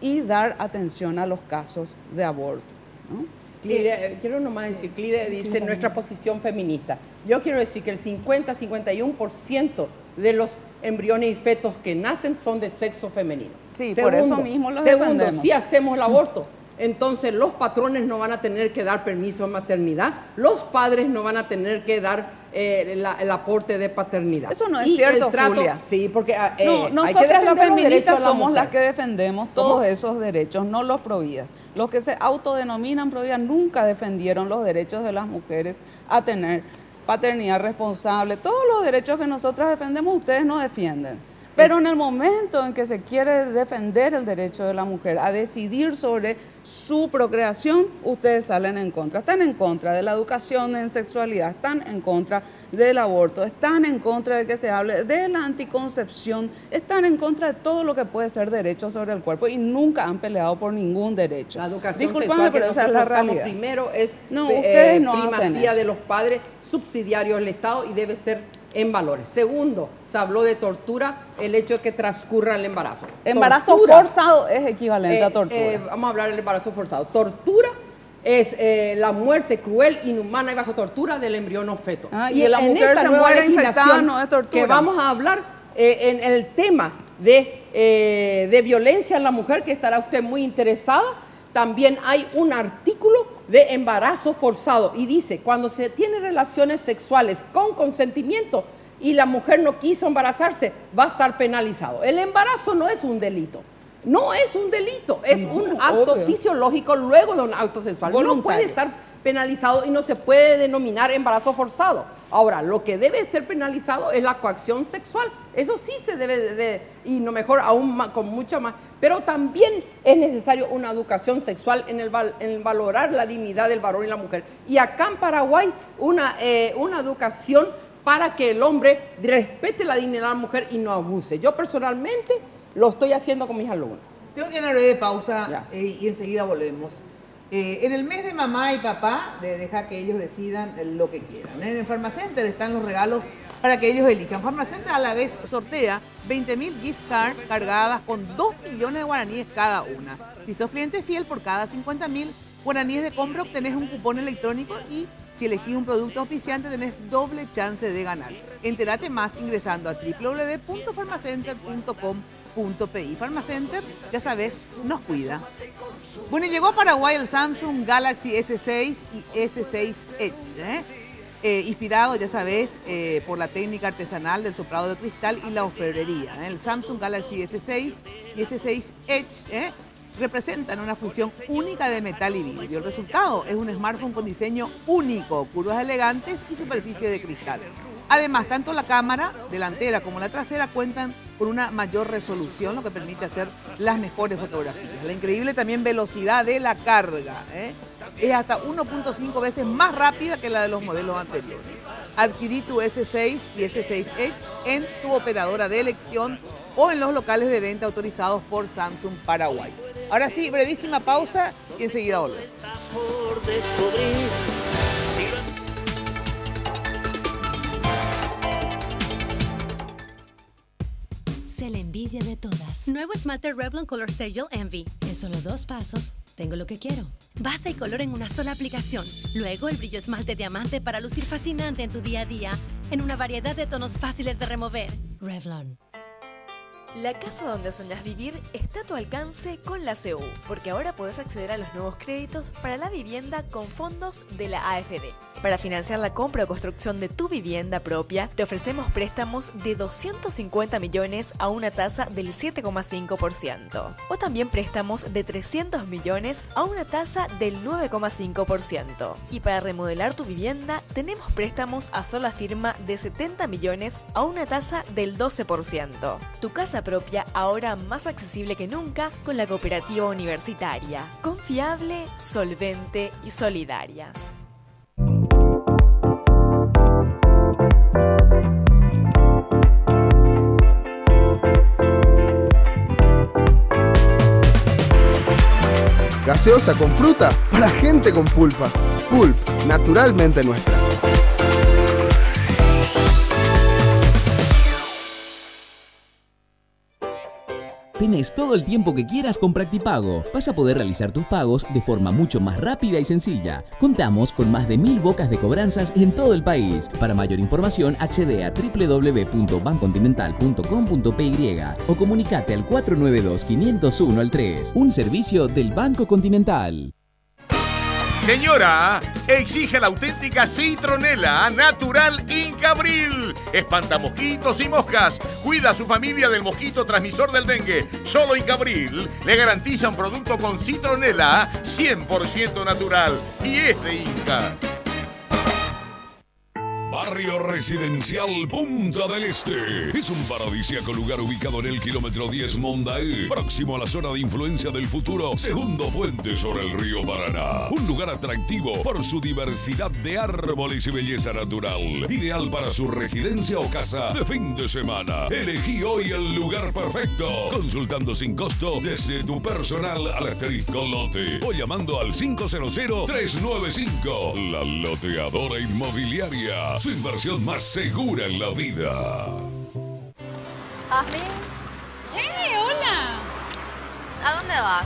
Speaker 2: y dar atención a los casos de aborto, ¿no?
Speaker 6: Quiero nomás decir, Clide dice nuestra posición feminista. Yo quiero decir que el 50-51% de los embriones y fetos que nacen son de sexo femenino.
Speaker 2: Sí, por eso mismo los defendemos.
Speaker 6: Si hacemos el aborto, entonces los patrones no van a tener que dar permiso de maternidad, los padres no van a tener que dar el aporte de paternidad.
Speaker 2: Eso no es cierto, Julia.
Speaker 6: Sí, porque
Speaker 2: nosotras las feministas somos las que defendemos todos esos derechos, no los providas. Los que se autodenominan providas nunca defendieron los derechos de las mujeres a tener paternidad responsable. Todos los derechos que nosotras defendemos, ustedes no defienden. Pero en el momento en que se quiere defender el derecho de la mujer a decidir sobre su procreación, ustedes salen en contra. Están en contra de la educación en sexualidad, están en contra del aborto, están en contra de que se hable de la anticoncepción, están en contra de todo lo que puede ser derecho sobre el cuerpo y nunca han peleado por ningún derecho.
Speaker 6: La educación sexual que nosotros estamos primero es primacía de los padres, subsidiario del Estado y debe ser en valores. Segundo, se habló de tortura, el hecho de que transcurra el embarazo.
Speaker 2: Embarazo forzado es equivalente a tortura.
Speaker 6: Vamos a hablar del embarazo forzado. Tortura es la muerte cruel, inhumana y bajo tortura del embrión o feto.
Speaker 2: Y la mujer se muere infectada, no es tortura.
Speaker 6: Que vamos a hablar en el tema de violencia en la mujer, que estará usted muy interesada. También hay un artículo de embarazo forzado y dice, cuando se tiene relaciones sexuales con consentimiento y la mujer no quiso embarazarse, va a estar penalizado. El embarazo no es un delito. No es un delito, es un acto fisiológico luego de un acto sexual. No puede estar penalizado y no se puede denominar embarazo forzado. Ahora, lo que debe ser penalizado es la coacción sexual. Eso sí se debe y no mejor aún más, con mucha más. Pero también es necesario una educación sexual en el valorar la dignidad del varón y la mujer. Y acá en Paraguay, una educación para que el hombre respete la dignidad de la mujer y no abuse. Yo personalmente lo estoy haciendo con mis alumnos.
Speaker 4: Tengo que ir a una breve pausa y enseguida volvemos. En el mes de mamá y papá, deja que ellos decidan lo que quieran. En el Farmacenter están los regalos para que ellos elijan. Farmacenter a la vez sortea 20.000 gift cards cargadas con 2 millones de guaraníes cada una. Si sos cliente fiel, por cada 50.000 guaraníes de compra obtenés un cupón electrónico y si elegís un producto auspiciante tenés doble chance de ganar. Entérate más ingresando a www.farmacenter.com.pi. Farmacenter, ya sabes, nos cuida. Bueno, y llegó a Paraguay el Samsung Galaxy S6 y S6 Edge, inspirado, ya sabes, por la técnica artesanal del soplado de cristal y la orfebrería. El Samsung Galaxy S6 y S6 Edge representan una fusión única de metal y vidrio. El resultado es un smartphone con diseño único, curvas elegantes y superficie de cristal. Además, tanto la cámara delantera como la trasera cuentan con una mayor resolución, lo que permite hacer las mejores fotografías. La increíble también velocidad de la carga, es hasta 1.5 veces más rápida que la de los modelos anteriores. Adquirí tu S6 y S6 Edge en tu operadora de elección o en los locales de venta autorizados por Samsung Paraguay. Ahora sí, brevísima pausa y enseguida volvemos.
Speaker 7: vence la envidia de todas.
Speaker 8: Nuevo esmalte Revlon Color Stagel Envy.
Speaker 7: En solo 2 pasos, tengo lo que quiero.
Speaker 8: Base y color en una sola aplicación. Luego el brillo esmalte diamante para lucir fascinante en tu día a día, en una variedad de tonos fáciles de remover.
Speaker 7: Revlon.
Speaker 13: La casa donde soñás vivir está a tu alcance con la CU, porque ahora podés acceder a los nuevos créditos para la vivienda con fondos de la AFD. Para financiar la compra o construcción de tu vivienda propia, te ofrecemos préstamos de 250 millones a una tasa del 7,5%. O también préstamos de 300 millones a una tasa del 9,5%. Y para remodelar tu vivienda, tenemos préstamos a sola firma de 70 millones a una tasa del 12%. Tu casa propia ahora más accesible que nunca con la cooperativa universitaria. Confiable, solvente y solidaria.
Speaker 9: Gaseosa con fruta para gente con pulpa. Pulp, naturalmente nuestra.
Speaker 26: Tenés todo el tiempo que quieras con Practipago. Vas a poder realizar tus pagos de forma mucho más rápida y sencilla. Contamos con más de 1000 bocas de cobranzas en todo el país. Para mayor información, accede a www.bancontinental.com.py o comunicate al 492-501-3. Un servicio del Banco Continental.
Speaker 10: Señora, exige la auténtica citronela natural Incabril. Espanta mosquitos y moscas. Cuida a su familia del mosquito transmisor del dengue. Solo Incabril le garantiza un producto con citronela 100% natural. Y es de Inca.
Speaker 19: Barrio Residencial Punta del Este. Es un paradisíaco lugar ubicado en el kilómetro 10 Mondaé, próximo a la zona de influencia del futuro segundo puente sobre el río Paraná. Un lugar atractivo por su diversidad de árboles y belleza natural. Ideal para su residencia o casa de fin de semana. Elegí hoy el lugar perfecto. Consultando sin costo desde tu personal al asterisco lote o llamando al 500-395. La Loteadora Inmobiliaria. Su inversión más segura en la vida.
Speaker 14: Jazmín.
Speaker 15: Hola!
Speaker 14: ¿A dónde vas?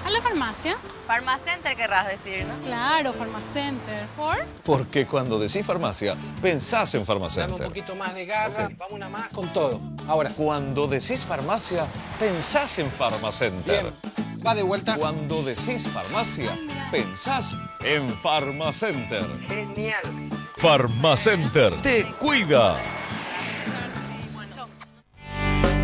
Speaker 15: ¿A la farmacia?
Speaker 14: Farmacenter querrás decir, ¿no?
Speaker 15: Claro, Farmacenter. ¿Por?
Speaker 16: Porque cuando decís farmacia, pensás en Farmacenter.
Speaker 17: Dame un poquito más de garra, vamos una más con todo. Ahora.
Speaker 16: Cuando decís farmacia, pensás en Farmacenter.
Speaker 17: Bien, va de vuelta.
Speaker 16: Cuando decís farmacia, pensás en Farmacenter.
Speaker 17: Genial.
Speaker 18: Farmacenter. Te cuida.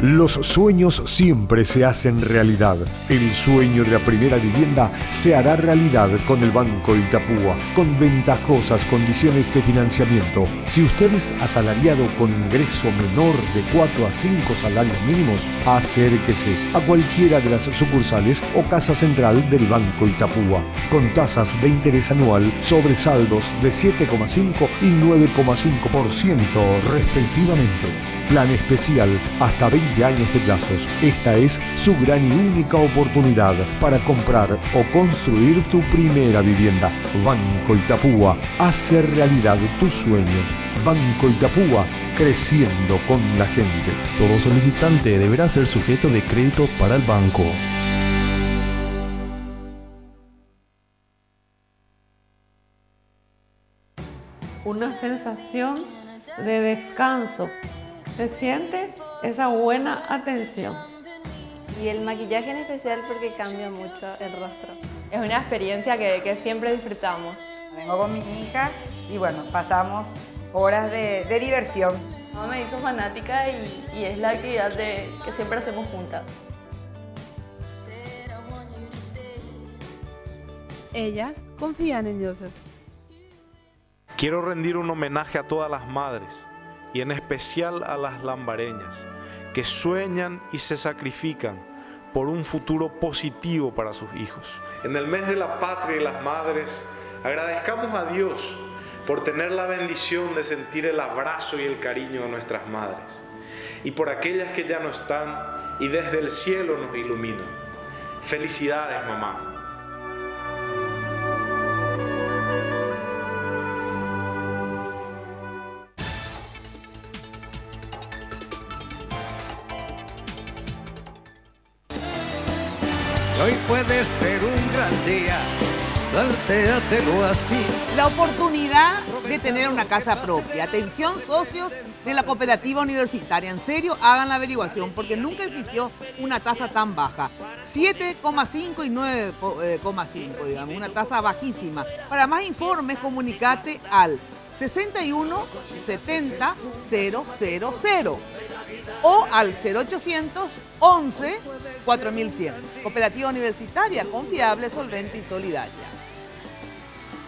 Speaker 20: Los sueños siempre se hacen realidad. El sueño de la primera vivienda se hará realidad con el Banco Itapúa, con ventajosas condiciones de financiamiento. Si usted es asalariado con ingreso menor de 4 a 5 salarios mínimos, acérquese a cualquiera de las sucursales o casa central del Banco Itapúa, con tasas de interés anual sobre saldos de 7,5 y 9,5% respectivamente. Plan especial hasta 20 años de plazos. Esta es su gran y única oportunidad para comprar o construir tu primera vivienda. Banco Itapúa, hace realidad tu sueño. Banco Itapúa, creciendo con la gente.
Speaker 21: Todo solicitante deberá ser sujeto de crédito para el banco.
Speaker 22: Una sensación de descanso. Se siente esa buena atención.
Speaker 23: Y el maquillaje en especial porque cambia mucho el rostro. Es una experiencia que siempre disfrutamos.
Speaker 24: Vengo con mi hija y bueno, pasamos horas de diversión.
Speaker 23: Mamá me hizo fanática y es la actividad que siempre hacemos juntas.
Speaker 25: Ellas confían en Joseph.
Speaker 11: Quiero rendir un homenaje a todas las madres y en especial a las lambareñas que sueñan y se sacrifican por un futuro positivo para sus hijos. En el mes de la patria y las madres, agradezcamos a Dios por tener la bendición de sentir el abrazo y el cariño de nuestras madres y por aquellas que ya no están y desde el cielo nos iluminan. Felicidades, mamá.
Speaker 1: Hoy puede ser un gran día, plantéatelo así.
Speaker 4: La oportunidad de tener una casa propia. Atención, socios de la cooperativa universitaria. En serio, hagan la averiguación porque nunca existió una tasa tan baja. 7,5 y 9,5, digamos, una tasa bajísima. Para más informes, comunicate al 61 70 000 o al 0800 11 4100. Cooperativa universitaria, confiable, solvente y solidaria.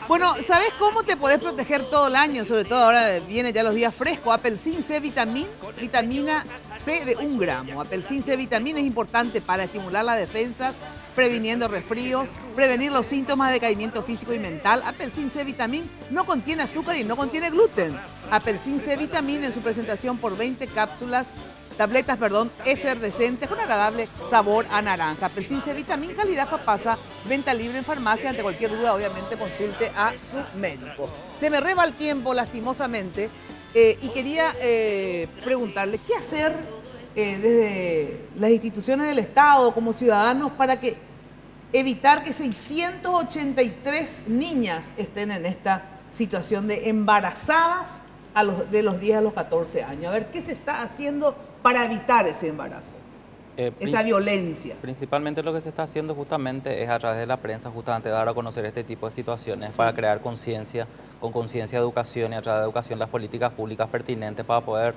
Speaker 4: Bueno, ¿sabes cómo te podés proteger todo el año? Sobre todo ahora vienen ya los días frescos. Apelsin C vitamina C de 1 gramo. Apelsin C vitamina es importante para estimular las defensas, previniendo resfríos, prevenir los síntomas de decaimiento físico y mental. Apelsin C vitamina no contiene azúcar y no contiene gluten. Apelsin C vitamina en su presentación por 20 tabletas, efervescentes con agradable sabor a naranja. Apelsin C vitamina, calidad Fapasa, venta libre en farmacia. Ante cualquier duda, obviamente, consulte a su médico. Se me reba el tiempo, lastimosamente, y quería preguntarle, ¿qué hacer desde las instituciones del Estado como ciudadanos para evitar que 683 niñas estén en esta situación de embarazadas de los 10 a los 14 años? A ver, ¿qué se está haciendo para evitar ese embarazo? Esa violencia.
Speaker 2: Principalmente lo que se está haciendo justamente es a través de la prensa, justamente dar a conocer este tipo de situaciones para crear conciencia, con conciencia de educación y a través de educación las políticas públicas pertinentes para poder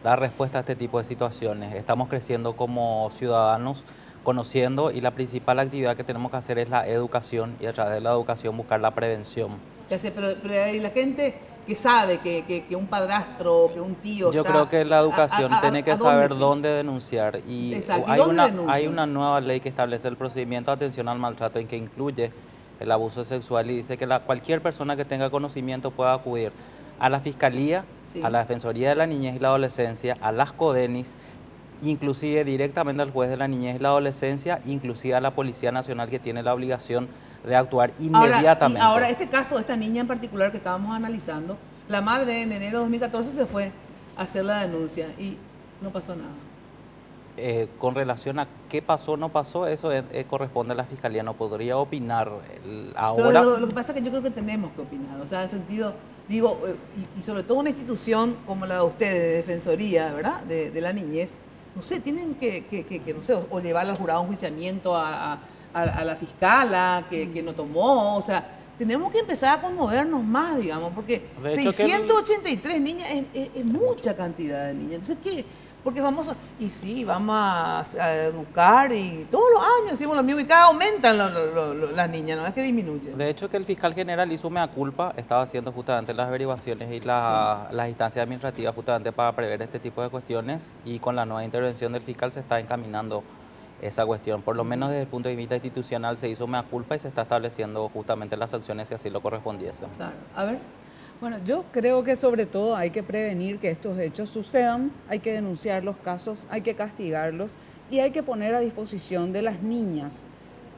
Speaker 2: dar respuesta a este tipo de situaciones. Estamos creciendo como ciudadanos, conociendo, y la principal actividad que tenemos que hacer es la educación y a través de la educación buscar la prevención.
Speaker 4: Ya sé, pero hay la gente que sabe que un padrastro, que un tío
Speaker 2: Yo creo que la educación tiene que saber dónde denunciar y hay una nueva ley que establece el procedimiento de atención al maltrato en que incluye el abuso sexual y dice que cualquier persona que tenga conocimiento pueda acudir a la Fiscalía, a la Defensoría de la Niñez y la Adolescencia, a las CODENIS, inclusive directamente al juez de la niñez y la adolescencia, inclusive a la Policía Nacional, que tiene la obligación de actuar inmediatamente.
Speaker 4: Ahora, este caso, esta niña en particular que estábamos analizando, la madre en enero de 2014 se fue a hacer la denuncia y no pasó nada.
Speaker 2: Con relación a qué pasó o no pasó, eso corresponde a la Fiscalía, no podría opinar ahora.
Speaker 4: Lo que pasa es que yo creo que tenemos que opinar, o sea, en el sentido, digo, y sobre todo una institución como la de ustedes, de Defensoría, ¿verdad?, de la niñez, no sé, tienen que no sé, o llevar al jurado a un enjuiciamiento a la fiscala que no tomó, o sea, tenemos que empezar a conmovernos más, digamos, porque 683 niñas es mucha cantidad de niñas. Entonces, ¿qué? Porque vamos a educar y todos los años decimos lo mismo y cada aumentan las niñas, no es que disminuyen.
Speaker 2: De hecho, que el fiscal general hizo mea culpa, estaba haciendo justamente las averiguaciones y las instancias administrativas justamente para prever este tipo de cuestiones, y con la nueva intervención del fiscal se está encaminando esa cuestión. Por lo menos desde el punto de vista institucional se hizo mea culpa y se está estableciendo justamente las acciones si así lo correspondiese.
Speaker 4: Claro. A ver.
Speaker 3: Bueno, yo creo que sobre todo hay que prevenir que estos hechos sucedan, hay que denunciar los casos, hay que castigarlos y hay que poner a disposición de las niñas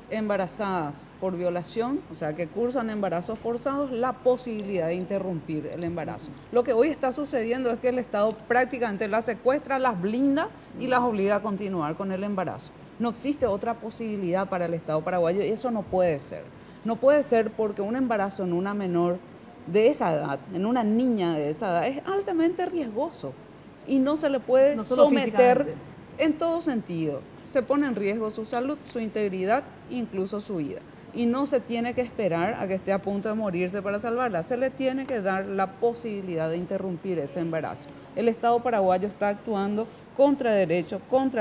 Speaker 3: embarazadas por violación, o sea, que cursan embarazos forzados, la posibilidad de interrumpir el embarazo. Lo que hoy está sucediendo es que el Estado prácticamente las secuestra, las blinda y las obliga a continuar con el embarazo. No existe otra posibilidad para el Estado paraguayo y eso no puede ser. No puede ser porque un embarazo en una menor de esa edad, en una niña de esa edad, es altamente riesgoso y no se le puede someter en todo sentido. Se pone en riesgo su salud, su integridad, incluso su vida. Y no se tiene que esperar a que esté a punto de morirse para salvarla, se le tiene que dar la posibilidad de interrumpir ese embarazo. El Estado paraguayo está actuando contra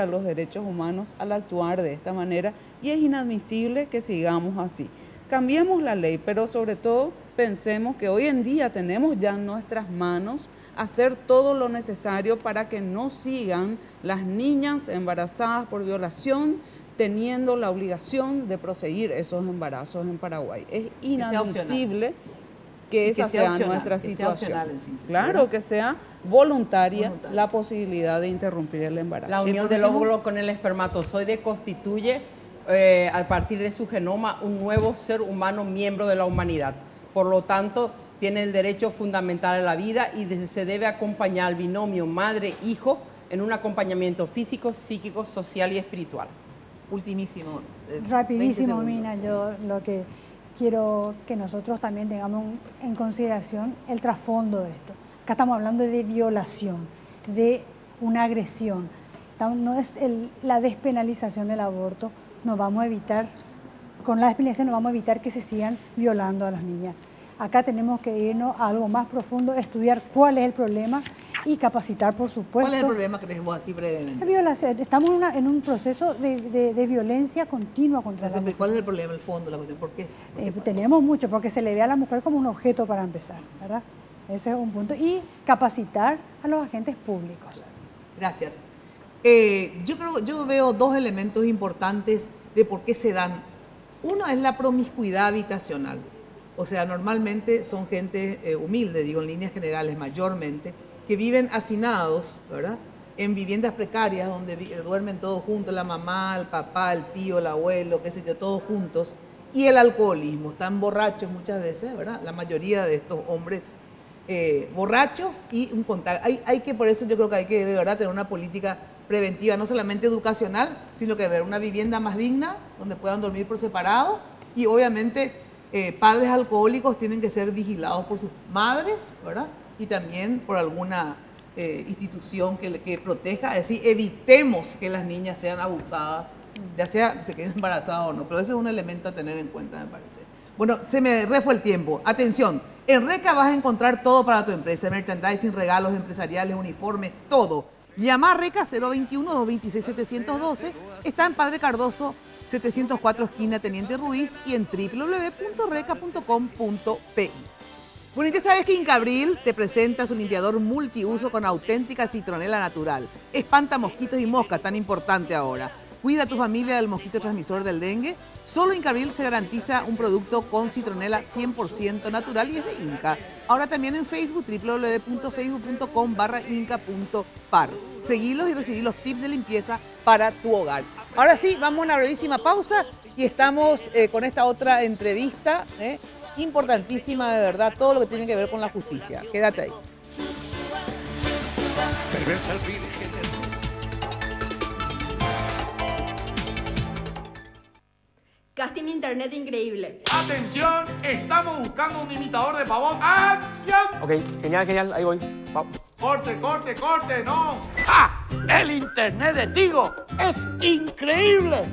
Speaker 3: los derechos humanos al actuar de esta manera y es inadmisible que sigamos así. Cambiemos la ley, pero sobre todo pensemos que hoy en día tenemos ya en nuestras manos hacer todo lo necesario para que no sigan las niñas embarazadas por violación teniendo la obligación de proseguir esos embarazos en Paraguay. Es inadmisible que esa sea nuestra situación. Claro, que sea voluntaria la posibilidad de interrumpir el embarazo.
Speaker 5: La unión del óvulo con el espermatozoide constituye a partir de su genoma un nuevo ser humano miembro de la humanidad. Por lo tanto, tiene el derecho fundamental a la vida y se debe acompañar al binomio madre-hijo en un acompañamiento físico, psíquico, social y espiritual.
Speaker 4: ultimísimo.
Speaker 6: Rapidísimo, Mina, yo lo que quiero que nosotros también tengamos en consideración el trasfondo de esto. Acá estamos hablando de violación, de una agresión. No es la despenalización del aborto, nos vamos a evitar, con la despenalización nos vamos a evitar que se sigan violando a las niñas. Acá tenemos que irnos a algo más profundo, estudiar cuál es el problema y capacitar, por supuesto.
Speaker 4: ¿Cuál es el problema, crees vos, así brevemente?
Speaker 6: Violación. Estamos en un proceso de violencia continua contra la mujer.
Speaker 4: ¿Cuál es el problema, el fondo, la cuestión? ¿Por qué?
Speaker 6: Tenemos mucho, porque se le ve a la mujer como un objeto para empezar, ¿verdad? Ese es un punto. Y capacitar a los agentes públicos.
Speaker 4: Gracias. Yo veo dos elementos importantes de por qué se dan. Uno es la promiscuidad habitacional. O sea, normalmente son gente humilde, digo en líneas generales mayormente, que viven hacinados, ¿verdad? En viviendas precarias donde duermen todos juntos, la mamá, el papá, el tío, el abuelo, qué sé yo, todos juntos. Y el alcoholismo, están borrachos muchas veces, ¿verdad? La mayoría de estos hombres borrachos y un contacto. Por eso yo creo que hay que de verdad tener una política preventiva, no solamente educacional, sino que ver una vivienda más digna, donde puedan dormir por separado y obviamente padres alcohólicos tienen que ser vigilados por sus madres, ¿verdad? Y también por alguna institución que proteja, es decir, evitemos que las niñas sean abusadas, ya sea que se queden embarazadas o no, pero ese es un elemento a tener en cuenta, me parece. Bueno, se me refue el tiempo. Atención, en Reca vas a encontrar todo para tu empresa, merchandising, regalos empresariales, uniformes, todo. Llama a Reca 021-226-712, está en Padre Cardoso 704 esquina Teniente Ruiz y en www.reca.com.pi. Bueno, y ya sabes que Incabril te presenta su limpiador multiuso con auténtica citronela natural. Espanta mosquitos y moscas, tan importante ahora. Cuida a tu familia del mosquito transmisor del dengue. Solo Incabril se garantiza un producto con citronela 100% natural y es de Inca. Ahora también en Facebook, www.facebook.com/inca.par. Seguilos y recibí los tips de limpieza para tu hogar. Ahora sí, vamos a una brevísima pausa y estamos con esta otra entrevista, importantísima de verdad, todo lo que tiene que ver con la justicia. Quédate ahí.
Speaker 1: Perversas vírgenes.
Speaker 7: Casting internet increíble.
Speaker 8: Atención, estamos buscando un imitador de pavón. ¡Acción!
Speaker 9: Ok, genial, ahí voy.
Speaker 8: Corte, no. ¡Ja! El internet de Tigo es increíble.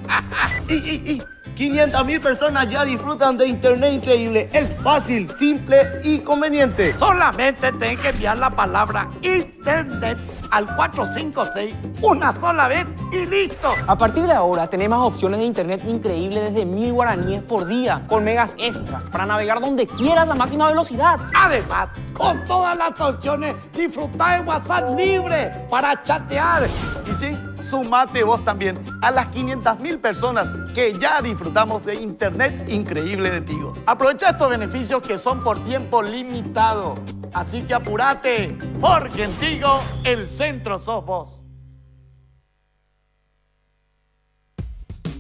Speaker 12: Y 500.000 personas ya disfrutan de internet increíble. Es fácil, simple y conveniente.
Speaker 8: Solamente tenés que enviar la palabra internet al 456 una sola vez y listo.
Speaker 9: A partir de ahora tenemos opciones de internet increíble desde 1000 guaraníes por día, con megas extras para navegar donde quieras a máxima velocidad.
Speaker 8: Además, con todas las opciones, disfrutar de WhatsApp libre para chatear.
Speaker 12: Y sí, sumate vos también a las 500.000 personas que ya disfrutamos de internet increíble de Tigo. Aprovecha estos beneficios que son por tiempo limitado. Así que apúrate, porque en Tigo el centro sos vos.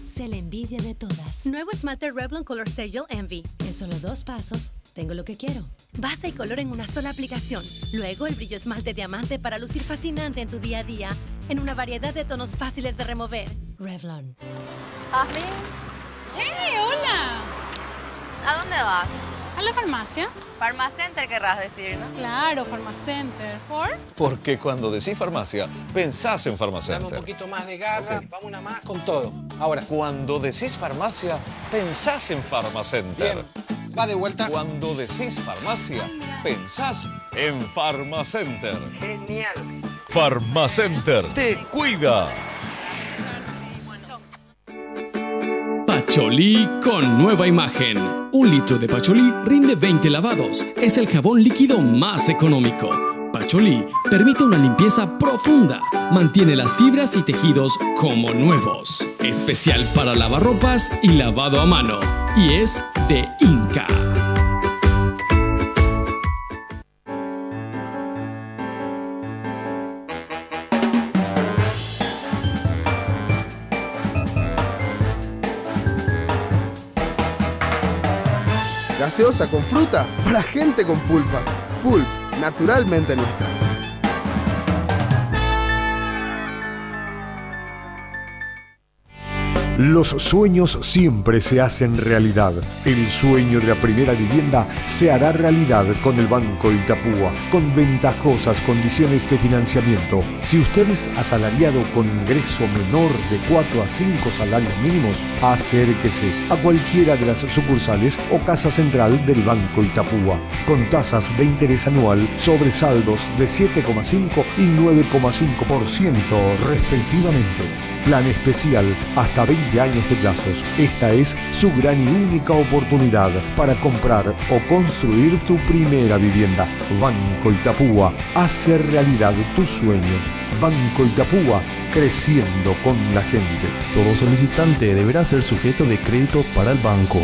Speaker 13: Sé la envidia de todas. Nuevo esmalte Revlon Color Stay Envy. En solo 2 pasos, tengo lo que quiero. Base y color en una sola aplicación. Luego el brillo esmalte diamante para lucir fascinante en tu día a día. En una variedad de tonos fáciles de remover. Revlon.
Speaker 14: Jasmine.
Speaker 15: ¡Hey, hola!
Speaker 14: ¿A dónde vas?
Speaker 15: ¿A la farmacia?
Speaker 14: Farmacenter querrás decir, ¿no?
Speaker 15: Claro, Farmacenter. ¿Por?
Speaker 16: Porque cuando decís farmacia, pensás en Farmacenter.
Speaker 17: Dame un poquito más de garra, vamos una más con todo. Ahora.
Speaker 16: Cuando decís farmacia, pensás en Farmacenter.
Speaker 17: Bien, va de vuelta.
Speaker 16: Cuando decís farmacia, pensás en Farmacenter.
Speaker 17: Genial.
Speaker 18: Farmacenter te cuida.
Speaker 27: Pacholí con nueva imagen. 1 litro de Pacholí rinde 20 lavados. Es el jabón líquido más económico. Pacholí permite una limpieza profunda. Mantiene las fibras y tejidos como nuevos. Especial para lavarropas y lavado a mano. Y es de Inca.
Speaker 28: Gaseosa con fruta para gente con pulpa. Pulp, naturalmente nuestra.
Speaker 10: Los sueños siempre se hacen realidad. El sueño de la primera vivienda se hará realidad con el Banco Itapúa, con ventajosas condiciones de financiamiento. Si usted es asalariado con ingreso menor de 4 a 5 salarios mínimos, acérquese a cualquiera de las sucursales o casa central del Banco Itapúa, con tasas de interés anual sobre saldos de 7,5 y 9,5% respectivamente. Plan especial hasta 20 años de plazos. Esta es su gran y única oportunidad para comprar o construir tu primera vivienda. Banco Itapúa, hace realidad tu sueño. Banco Itapúa, creciendo con la gente.
Speaker 19: Todo solicitante deberá ser sujeto de crédito para el banco.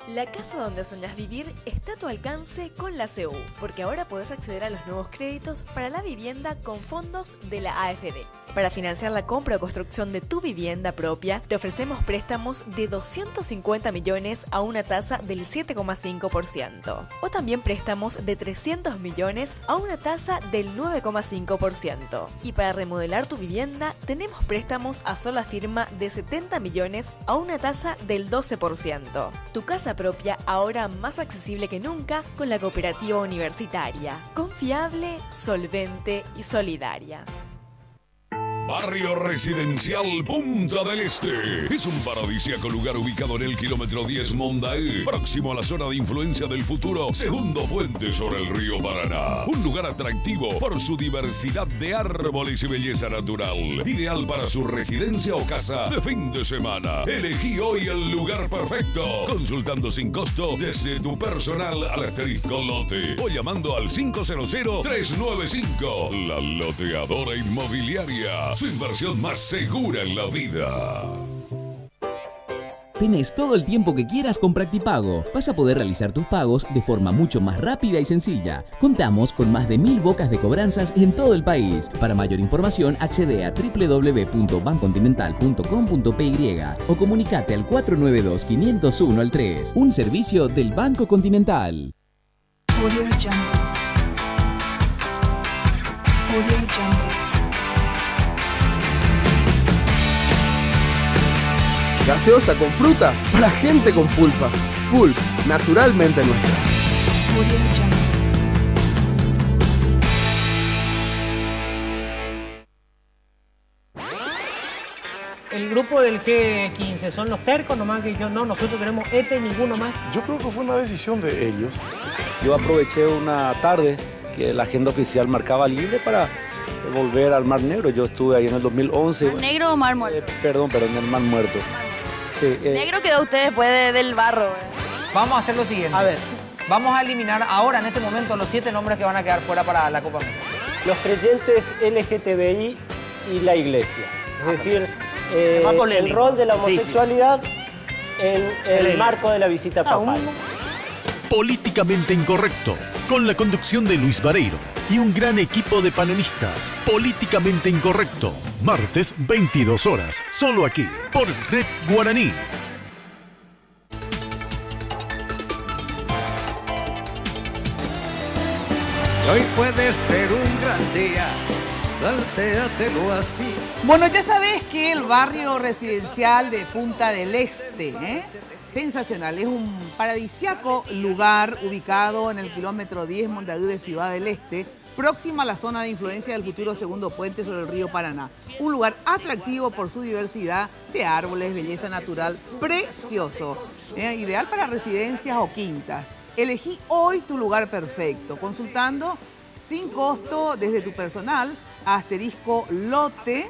Speaker 20: La casa donde soñás vivir está a tu alcance con la CU, porque ahora podés acceder a los nuevos créditos para la vivienda con fondos de la AFD. Para financiar la compra o construcción de tu vivienda propia, te ofrecemos préstamos de 250 millones a una tasa del 7,5%. O también préstamos de 300 millones a una tasa del 9,5%. Y para remodelar tu vivienda, tenemos préstamos a sola firma de 70 millones a una tasa del 12%. Tu casa propia ahora más accesible que nunca con la cooperativa universitaria. Confiable, solvente y solidaria.
Speaker 18: Barrio Residencial Punta del Este. Es un paradisíaco lugar ubicado en el kilómetro 10 Mondaé, próximo a la zona de influencia del futuro segundo puente sobre el río Paraná. Un lugar atractivo por su diversidad de árboles y belleza natural. Ideal para su residencia o casa de fin de semana. Elegí hoy el lugar perfecto, consultando sin costo desde tu personal al asterisco lote o llamando al 500-395. La Loteadora Inmobiliaria. Su inversión más segura en la vida.
Speaker 21: Tenés todo el tiempo que quieras con Practipago. Vas a poder realizar tus pagos de forma mucho más rápida y sencilla. Contamos con más de 1000 bocas de cobranzas en todo el país. Para mayor información, accede a www.bancontinental.com.py o comunicate al 492-501-3. Un servicio del Banco Continental.
Speaker 22: Audio Jungle. Audio Jungle.
Speaker 28: Gaseosa con fruta para gente con pulpa. Pulp, naturalmente nuestra.
Speaker 23: El grupo del G15 son los tercos nomás que dijeron, no, nosotros queremos y ninguno más.
Speaker 11: Yo creo que fue una decisión de ellos.
Speaker 24: Yo aproveché una tarde que la agenda oficial marcaba libre para volver al Mar Negro. Yo estuve ahí en el 2011.
Speaker 14: ¿Mar Negro o Mar Muerto?
Speaker 24: Perdón, en el Mar Muerto. Sí,
Speaker 14: Negro quedó usted después del barro.
Speaker 23: Vamos a hacer lo siguiente. A ver, vamos a eliminar ahora, en este momento, los 7 nombres que van a quedar fuera para la Copa América.
Speaker 26: Los creyentes LGTBI y la Iglesia. Es decir, el rol de la homosexualidad en el marco de la visita papal.
Speaker 29: Políticamente Incorrecto, con la conducción de Luis Vareiro y un gran equipo de panelistas. Políticamente Incorrecto, martes 22 horas, solo aquí, por Red Guaraní.
Speaker 1: Hoy puede ser un gran día, plantéatelo así.
Speaker 4: Bueno, ya sabes que el barrio residencial de Punta del Este, sensacional, es un paradisíaco lugar ubicado en el kilómetro 10 Mondaí de Ciudad del Este, próximo a la zona de influencia del futuro segundo puente sobre el río Paraná. Un lugar atractivo por su diversidad de árboles, belleza natural, precioso, ideal para residencias o quintas. Elegí hoy tu lugar perfecto, consultando sin costo desde tu personal a asterisco lote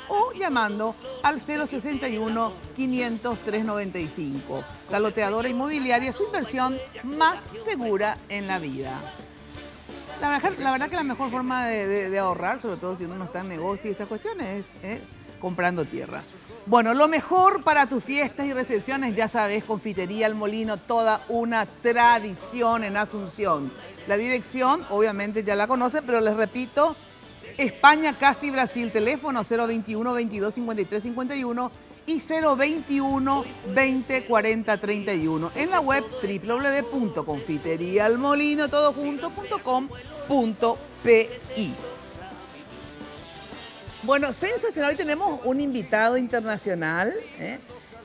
Speaker 4: o llamando al 061-500-395. La Loteadora Inmobiliaria, su inversión más segura en la vida. La verdad que la mejor forma de ahorrar, sobre todo si uno no está en negocio y estas cuestiones, es comprando tierra. Bueno, lo mejor para tus fiestas y recepciones, ya sabes, Confitería El Molino, toda una tradición en Asunción. La dirección, obviamente ya la conocen, pero les repito, España, casi Brasil, teléfono 021 22 53 51 y 021 20 40 31. En la web www.confiteriaalmolino.com.pi. Bueno, sensacional, hoy tenemos un invitado internacional.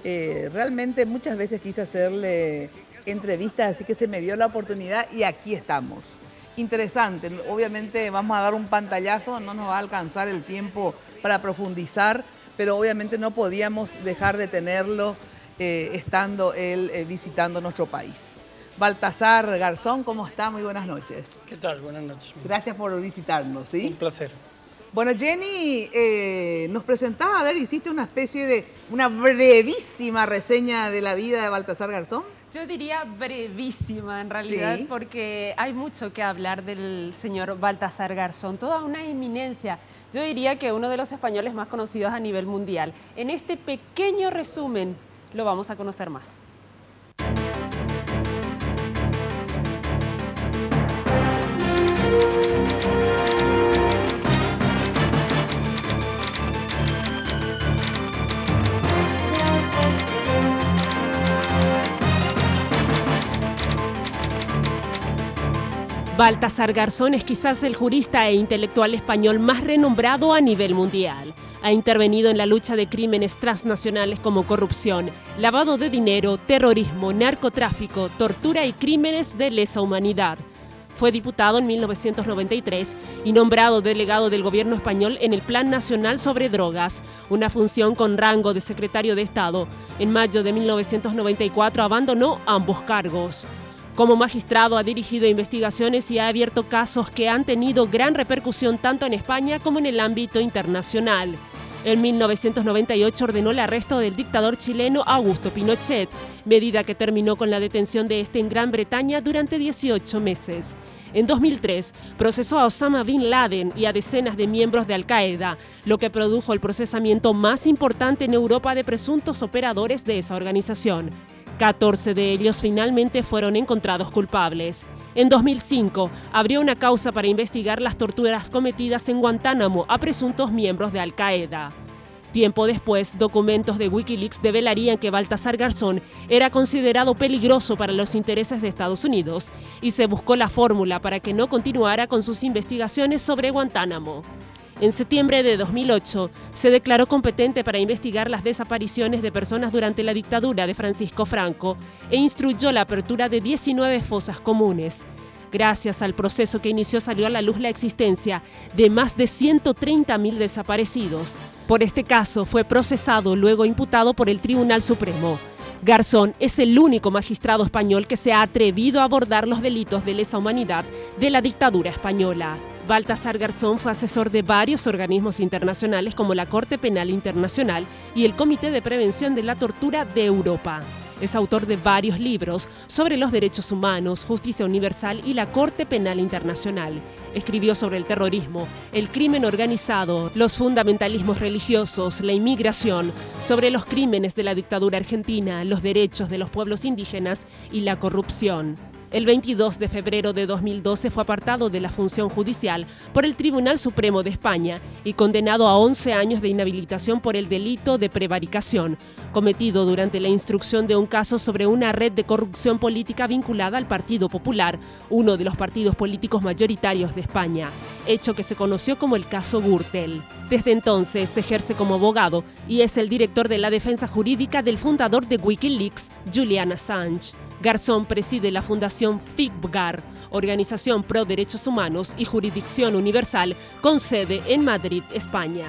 Speaker 4: Realmente muchas veces quise hacerle entrevistas, así que se me dio la oportunidad y aquí estamos. Interesante, obviamente vamos a dar un pantallazo, no nos va a alcanzar el tiempo para profundizar, pero obviamente no podíamos dejar de tenerlo estando él visitando nuestro país. Baltasar Garzón, ¿cómo está? Muy buenas noches.
Speaker 2: ¿Qué tal? Buenas noches.
Speaker 4: Gracias por visitarnos, ¿sí?
Speaker 2: Un placer.
Speaker 4: Bueno, Jenny, nos presentás, a ver, hiciste una especie de, una brevísima reseña de la vida de Baltasar Garzón.
Speaker 3: Yo diría brevísima en realidad,
Speaker 4: sí,
Speaker 3: porque hay mucho que hablar del señor Baltasar Garzón, toda una eminencia. Yo diría que uno de los españoles más conocidos a nivel mundial. En este pequeño resumen lo vamos a conocer más. Baltasar Garzón es quizás el jurista e intelectual español más renombrado a nivel mundial. Ha intervenido en la lucha de crímenes transnacionales como corrupción, lavado de dinero, terrorismo, narcotráfico, tortura y crímenes de lesa humanidad. Fue diputado en 1993 y nombrado delegado del gobierno español en el Plan Nacional sobre Drogas, una función con rango de secretario de Estado. En mayo de 1994 abandonó ambos cargos. Como magistrado ha dirigido investigaciones y ha abierto casos que han tenido gran repercusión tanto en España como en el ámbito internacional. En 1998 ordenó el arresto del dictador chileno Augusto Pinochet, medida que terminó con la detención de este en Gran Bretaña durante 18 meses. En 2003 procesó a Osama Bin Laden y a decenas de miembros de Al-Qaeda, lo que produjo el procesamiento más importante en Europa de presuntos operadores de esa organización. 14 de ellos finalmente fueron encontrados culpables. En 2005, abrió una causa para investigar las torturas cometidas en Guantánamo a presuntos miembros de Al-Qaeda. Tiempo después, documentos de Wikileaks develarían que Baltasar Garzón era considerado peligroso para los intereses de Estados Unidos y se buscó la fórmula para que no continuara con sus investigaciones sobre Guantánamo. En septiembre de 2008, se declaró competente para investigar las desapariciones de personas durante la dictadura de Francisco Franco e instruyó la apertura de 19 fosas comunes. Gracias al proceso que inició salió a la luz la existencia de más de 130.000 desaparecidos. Por este caso fue procesado, luego imputado por el Tribunal Supremo. Garzón es el único magistrado español que se ha atrevido a abordar los delitos de lesa humanidad de la dictadura española. Baltasar Garzón fue asesor de varios organismos internacionales como la Corte Penal Internacional y el Comité de Prevención de la Tortura de Europa. Es autor de varios libros sobre los derechos humanos, justicia universal y la Corte Penal Internacional. Escribió sobre el terrorismo, el crimen organizado, los fundamentalismos religiosos, la inmigración, sobre los crímenes de la dictadura argentina, los derechos de los pueblos indígenas y la corrupción. El 22 de febrero de 2012 fue apartado de la función judicial por el Tribunal Supremo de España y condenado a 11 años de inhabilitación por el delito de prevaricación, cometido durante la instrucción de un caso sobre una red de corrupción política vinculada al Partido Popular, uno de los partidos políticos mayoritarios de España, hecho que se conoció como el caso Gürtel. Desde entonces ejerce como abogado y es el director de la defensa jurídica del fundador de Wikileaks, Julian Assange. Garzón preside la Fundación FIGBGAR, organización pro derechos humanos y jurisdicción universal, con sede en Madrid, España.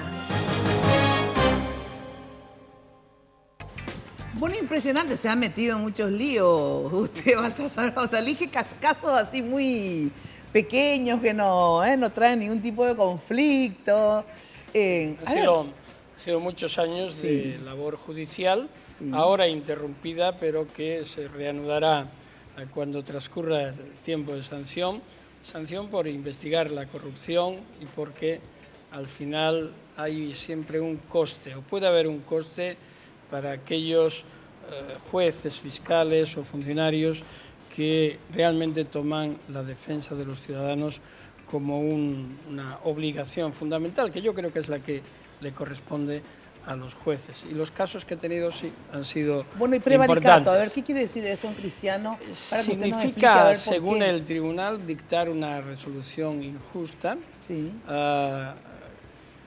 Speaker 4: Bueno, impresionante, se ha metido en muchos líos usted, Baltasar. O sea, elige casos así muy pequeños que no traen ningún tipo de conflicto.
Speaker 2: Ha sido muchos años de labor judicial, ahora interrumpida, pero que se reanudará cuando transcurra el tiempo de sanción. sanción por investigar la corrupción y porque al final hay siempre un coste, o puede haber un coste para aquellos jueces, fiscales o funcionarios que realmente toman la defensa de los ciudadanos como una obligación fundamental, que yo creo que es la que le corresponde a los jueces. Y los casos que he tenido sí han sido
Speaker 4: bueno, y prevaricato,
Speaker 2: importantes.
Speaker 4: a ver, ¿qué quiere decir eso en cristiano? Para que
Speaker 2: significa, según el tribunal, dictar una resolución injusta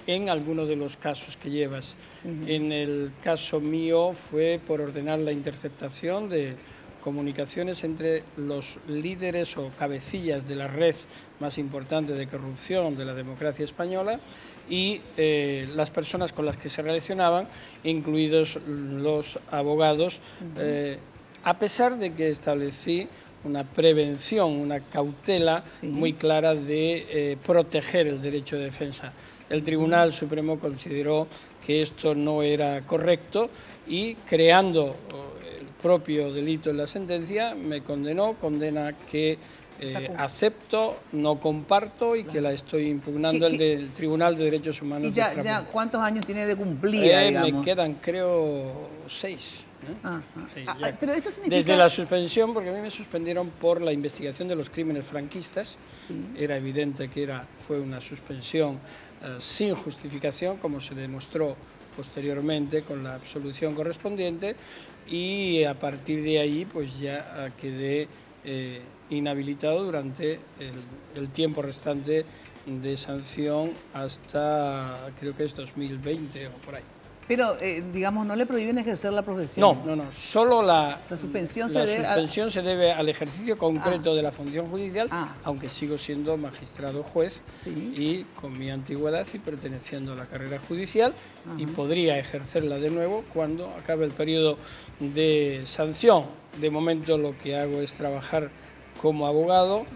Speaker 2: en alguno de los casos que llevas. En el caso mío fue por ordenar la interceptación de comunicaciones entre los líderes o cabecillas de la red más importante de corrupción de la democracia española y las personas con las que se relacionaban, incluidos los abogados, a pesar de que establecí una prevención, una cautela muy clara de proteger el derecho de defensa. El Tribunal Supremo consideró que esto no era correcto y, creando el propio delito en la sentencia, me condena que acepto, no comparto y que la estoy impugnando el del Tribunal de Derechos Humanos.
Speaker 4: ¿Y ya cuántos años tiene de cumplir?
Speaker 2: Me quedan, creo, 6. Sí,
Speaker 4: pero esto significa...
Speaker 2: Desde la suspensión, porque a mí me suspendieron por la investigación de los crímenes franquistas, era evidente que fue una suspensión sin justificación, como se demostró posteriormente con la absolución correspondiente, y a partir de ahí pues ya quedé inhabilitado durante el tiempo restante de sanción hasta, creo que es 2020 o por ahí.
Speaker 4: Pero, digamos, ¿no le prohíben ejercer la profesión?
Speaker 2: No, solo la
Speaker 4: suspensión
Speaker 2: se debe al ejercicio concreto de la función judicial, aunque sigo siendo magistrado juez y con mi antigüedad y perteneciendo a la carrera judicial, y podría ejercerla de nuevo cuando acabe el periodo de sanción. De momento lo que hago es trabajar como abogado,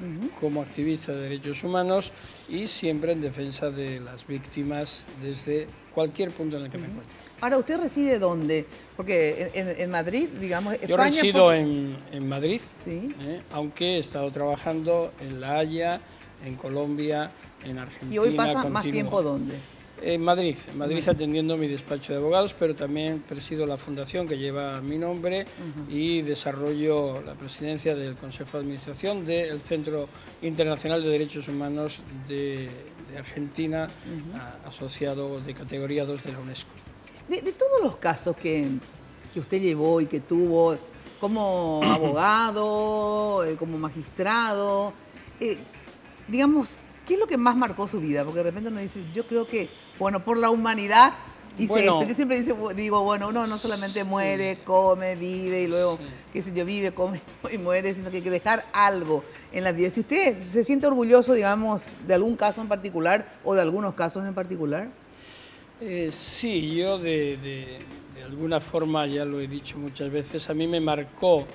Speaker 2: como activista de derechos humanos y siempre en defensa de las víctimas desde cualquier punto en el que me encuentre.
Speaker 4: Ahora, ¿usted reside dónde? Porque en Madrid, digamos...
Speaker 2: Yo resido en Madrid, aunque he estado trabajando en La Haya, en Colombia, en Argentina.
Speaker 4: ¿Y hoy pasa más tiempo dónde?
Speaker 2: En Madrid, atendiendo mi despacho de abogados, pero también presido la fundación que lleva mi nombre y desarrollo la presidencia del Consejo de Administración del Centro Internacional de Derechos Humanos de Argentina, asociado de categoría 2 de la UNESCO.
Speaker 4: De todos los casos que usted llevó y que tuvo como abogado, como magistrado, digamos, ¿qué es lo que más marcó su vida? Porque de repente uno dice, yo creo que, bueno, por la humanidad hice esto. Yo siempre digo, bueno, uno no solamente muere, come, vive y luego, qué sé yo, vive, come y muere, sino que hay que dejar algo en la vida. Si usted se siente orgulloso, digamos, de algún caso en particular o de algunos casos en particular.
Speaker 2: Sí, yo de alguna forma, ya lo he dicho muchas veces, a mí me marcó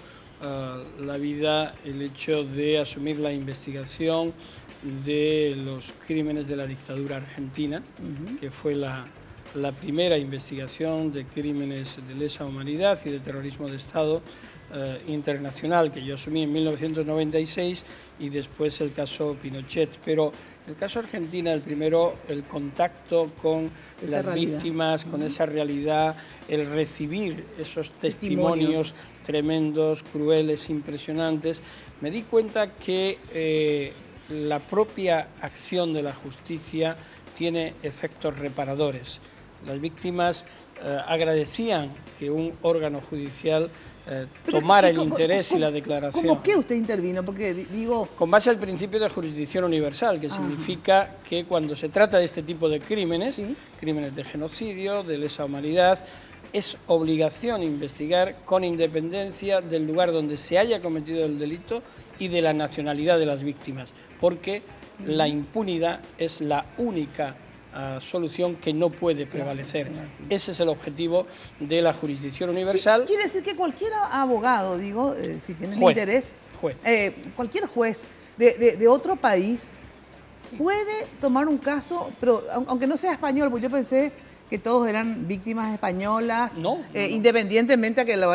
Speaker 2: la vida el hecho de asumir la investigación de los crímenes de la dictadura argentina, que fue la primera investigación de crímenes de lesa humanidad y de terrorismo de Estado internacional que yo asumí en 1996 y después el caso Pinochet. Pero el caso Argentina, el primero, el contacto con las víctimas, con esa realidad, el recibir esos testimonios tremendos, crueles, impresionantes, me di cuenta que la propia acción de la justicia tiene efectos reparadores. Las víctimas agradecían que un órgano judicial tomara el interés y la declaración.
Speaker 4: ¿Cómo que usted intervino? Porque digo...
Speaker 2: Con base al principio de jurisdicción universal, que significa que cuando se trata de este tipo de crímenes, crímenes de genocidio, de lesa humanidad, es obligación investigar con independencia del lugar donde se haya cometido el delito y de la nacionalidad de las víctimas, porque la impunidad es la única solución que no puede prevalecer. Ese es el objetivo de la jurisdicción universal.
Speaker 4: Quiere decir que cualquier abogado, digo, si tiene interés, cualquier juez de otro país puede tomar un caso, pero aunque no sea español, pues yo pensé que todos eran víctimas españolas, independientemente a que lo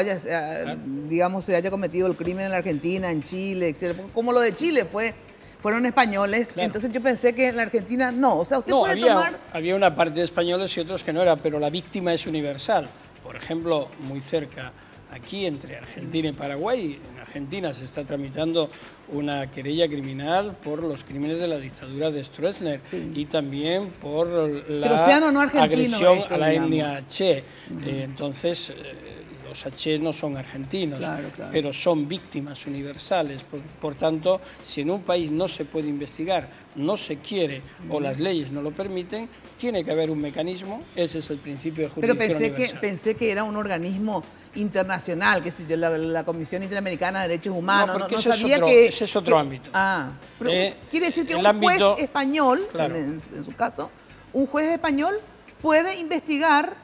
Speaker 4: digamos, se haya cometido el crimen en la Argentina, en Chile, etc. Como lo de Chile fue fueron españoles,
Speaker 2: Claro.
Speaker 4: entonces yo pensé que en la Argentina no, o sea, usted
Speaker 2: No,
Speaker 4: puede tomar...
Speaker 2: había una parte de españoles y otros que no era, pero la víctima es universal. Por ejemplo, muy cerca, aquí entre Argentina y Paraguay, en Argentina se está tramitando una querella criminal por los crímenes de la dictadura de Stroessner y también por la
Speaker 4: sean o no argentinos
Speaker 2: agresión
Speaker 4: esto,
Speaker 2: a la
Speaker 4: digamos.
Speaker 2: etnia Che. Entonces, los Che no son argentinos,
Speaker 4: Claro.
Speaker 2: pero son víctimas universales. Por tanto, si en un país no se puede investigar, no se quiere o las leyes no lo permiten, tiene que haber un mecanismo. Ese es el principio de
Speaker 4: Pero
Speaker 2: jurisdicción universal.
Speaker 4: pensé que era un organismo internacional, qué sé yo, la Comisión Interamericana de Derechos Humanos.
Speaker 2: No, porque
Speaker 4: no
Speaker 2: ese
Speaker 4: sabía
Speaker 2: es otro,
Speaker 4: que...
Speaker 2: ese es otro ámbito.
Speaker 4: Pero quiere decir que
Speaker 2: el
Speaker 4: un
Speaker 2: ámbito-
Speaker 4: juez español,
Speaker 2: Claro.
Speaker 4: en su caso, un juez español puede investigar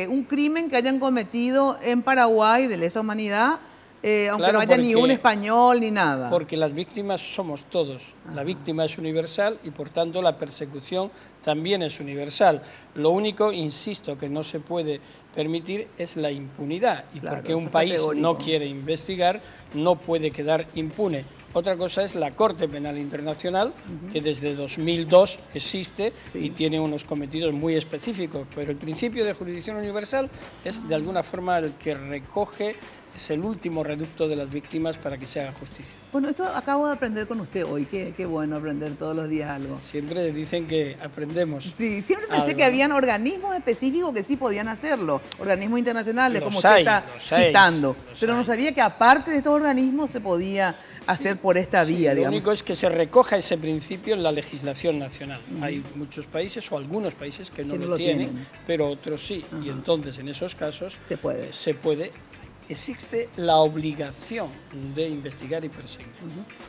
Speaker 4: un crimen que hayan cometido en Paraguay de lesa humanidad, aunque
Speaker 2: Claro,
Speaker 4: no haya ni
Speaker 2: porque-
Speaker 4: un español ni nada.
Speaker 2: Porque las víctimas somos todos. La víctima es universal y por tanto la persecución también es universal. Lo único, insisto, que no se puede permitir es la impunidad. Y
Speaker 4: Claro,
Speaker 2: porque
Speaker 4: eso
Speaker 2: un
Speaker 4: es
Speaker 2: país
Speaker 4: categórico.
Speaker 2: no quiere investigar, no puede quedar impune. Otra cosa es la Corte Penal Internacional, que desde 2002 existe y tiene unos cometidos muy específicos, pero el principio de jurisdicción universal es de alguna forma el que recoge, es el último reducto de las víctimas para que se haga justicia.
Speaker 4: Bueno, esto acabo de aprender con usted hoy, qué bueno aprender todos los días algo.
Speaker 2: Siempre dicen que aprendemos.
Speaker 4: Sí, siempre pensé
Speaker 2: algo,
Speaker 4: que habían organismos específicos que sí podían hacerlo, organismos internacionales,
Speaker 2: Los
Speaker 4: como usted
Speaker 2: hay,
Speaker 4: está
Speaker 2: los hay,
Speaker 4: citando.
Speaker 2: los
Speaker 4: Pero no
Speaker 2: hay.
Speaker 4: sabía que aparte de estos organismos se podía hacer por esta vía,
Speaker 2: Lo
Speaker 4: digamos.
Speaker 2: único es que se recoja ese principio en la legislación nacional. Hay muchos países o algunos países que no lo tienen, pero otros sí. Y entonces en esos casos se puede. Existe la obligación de investigar y perseguir.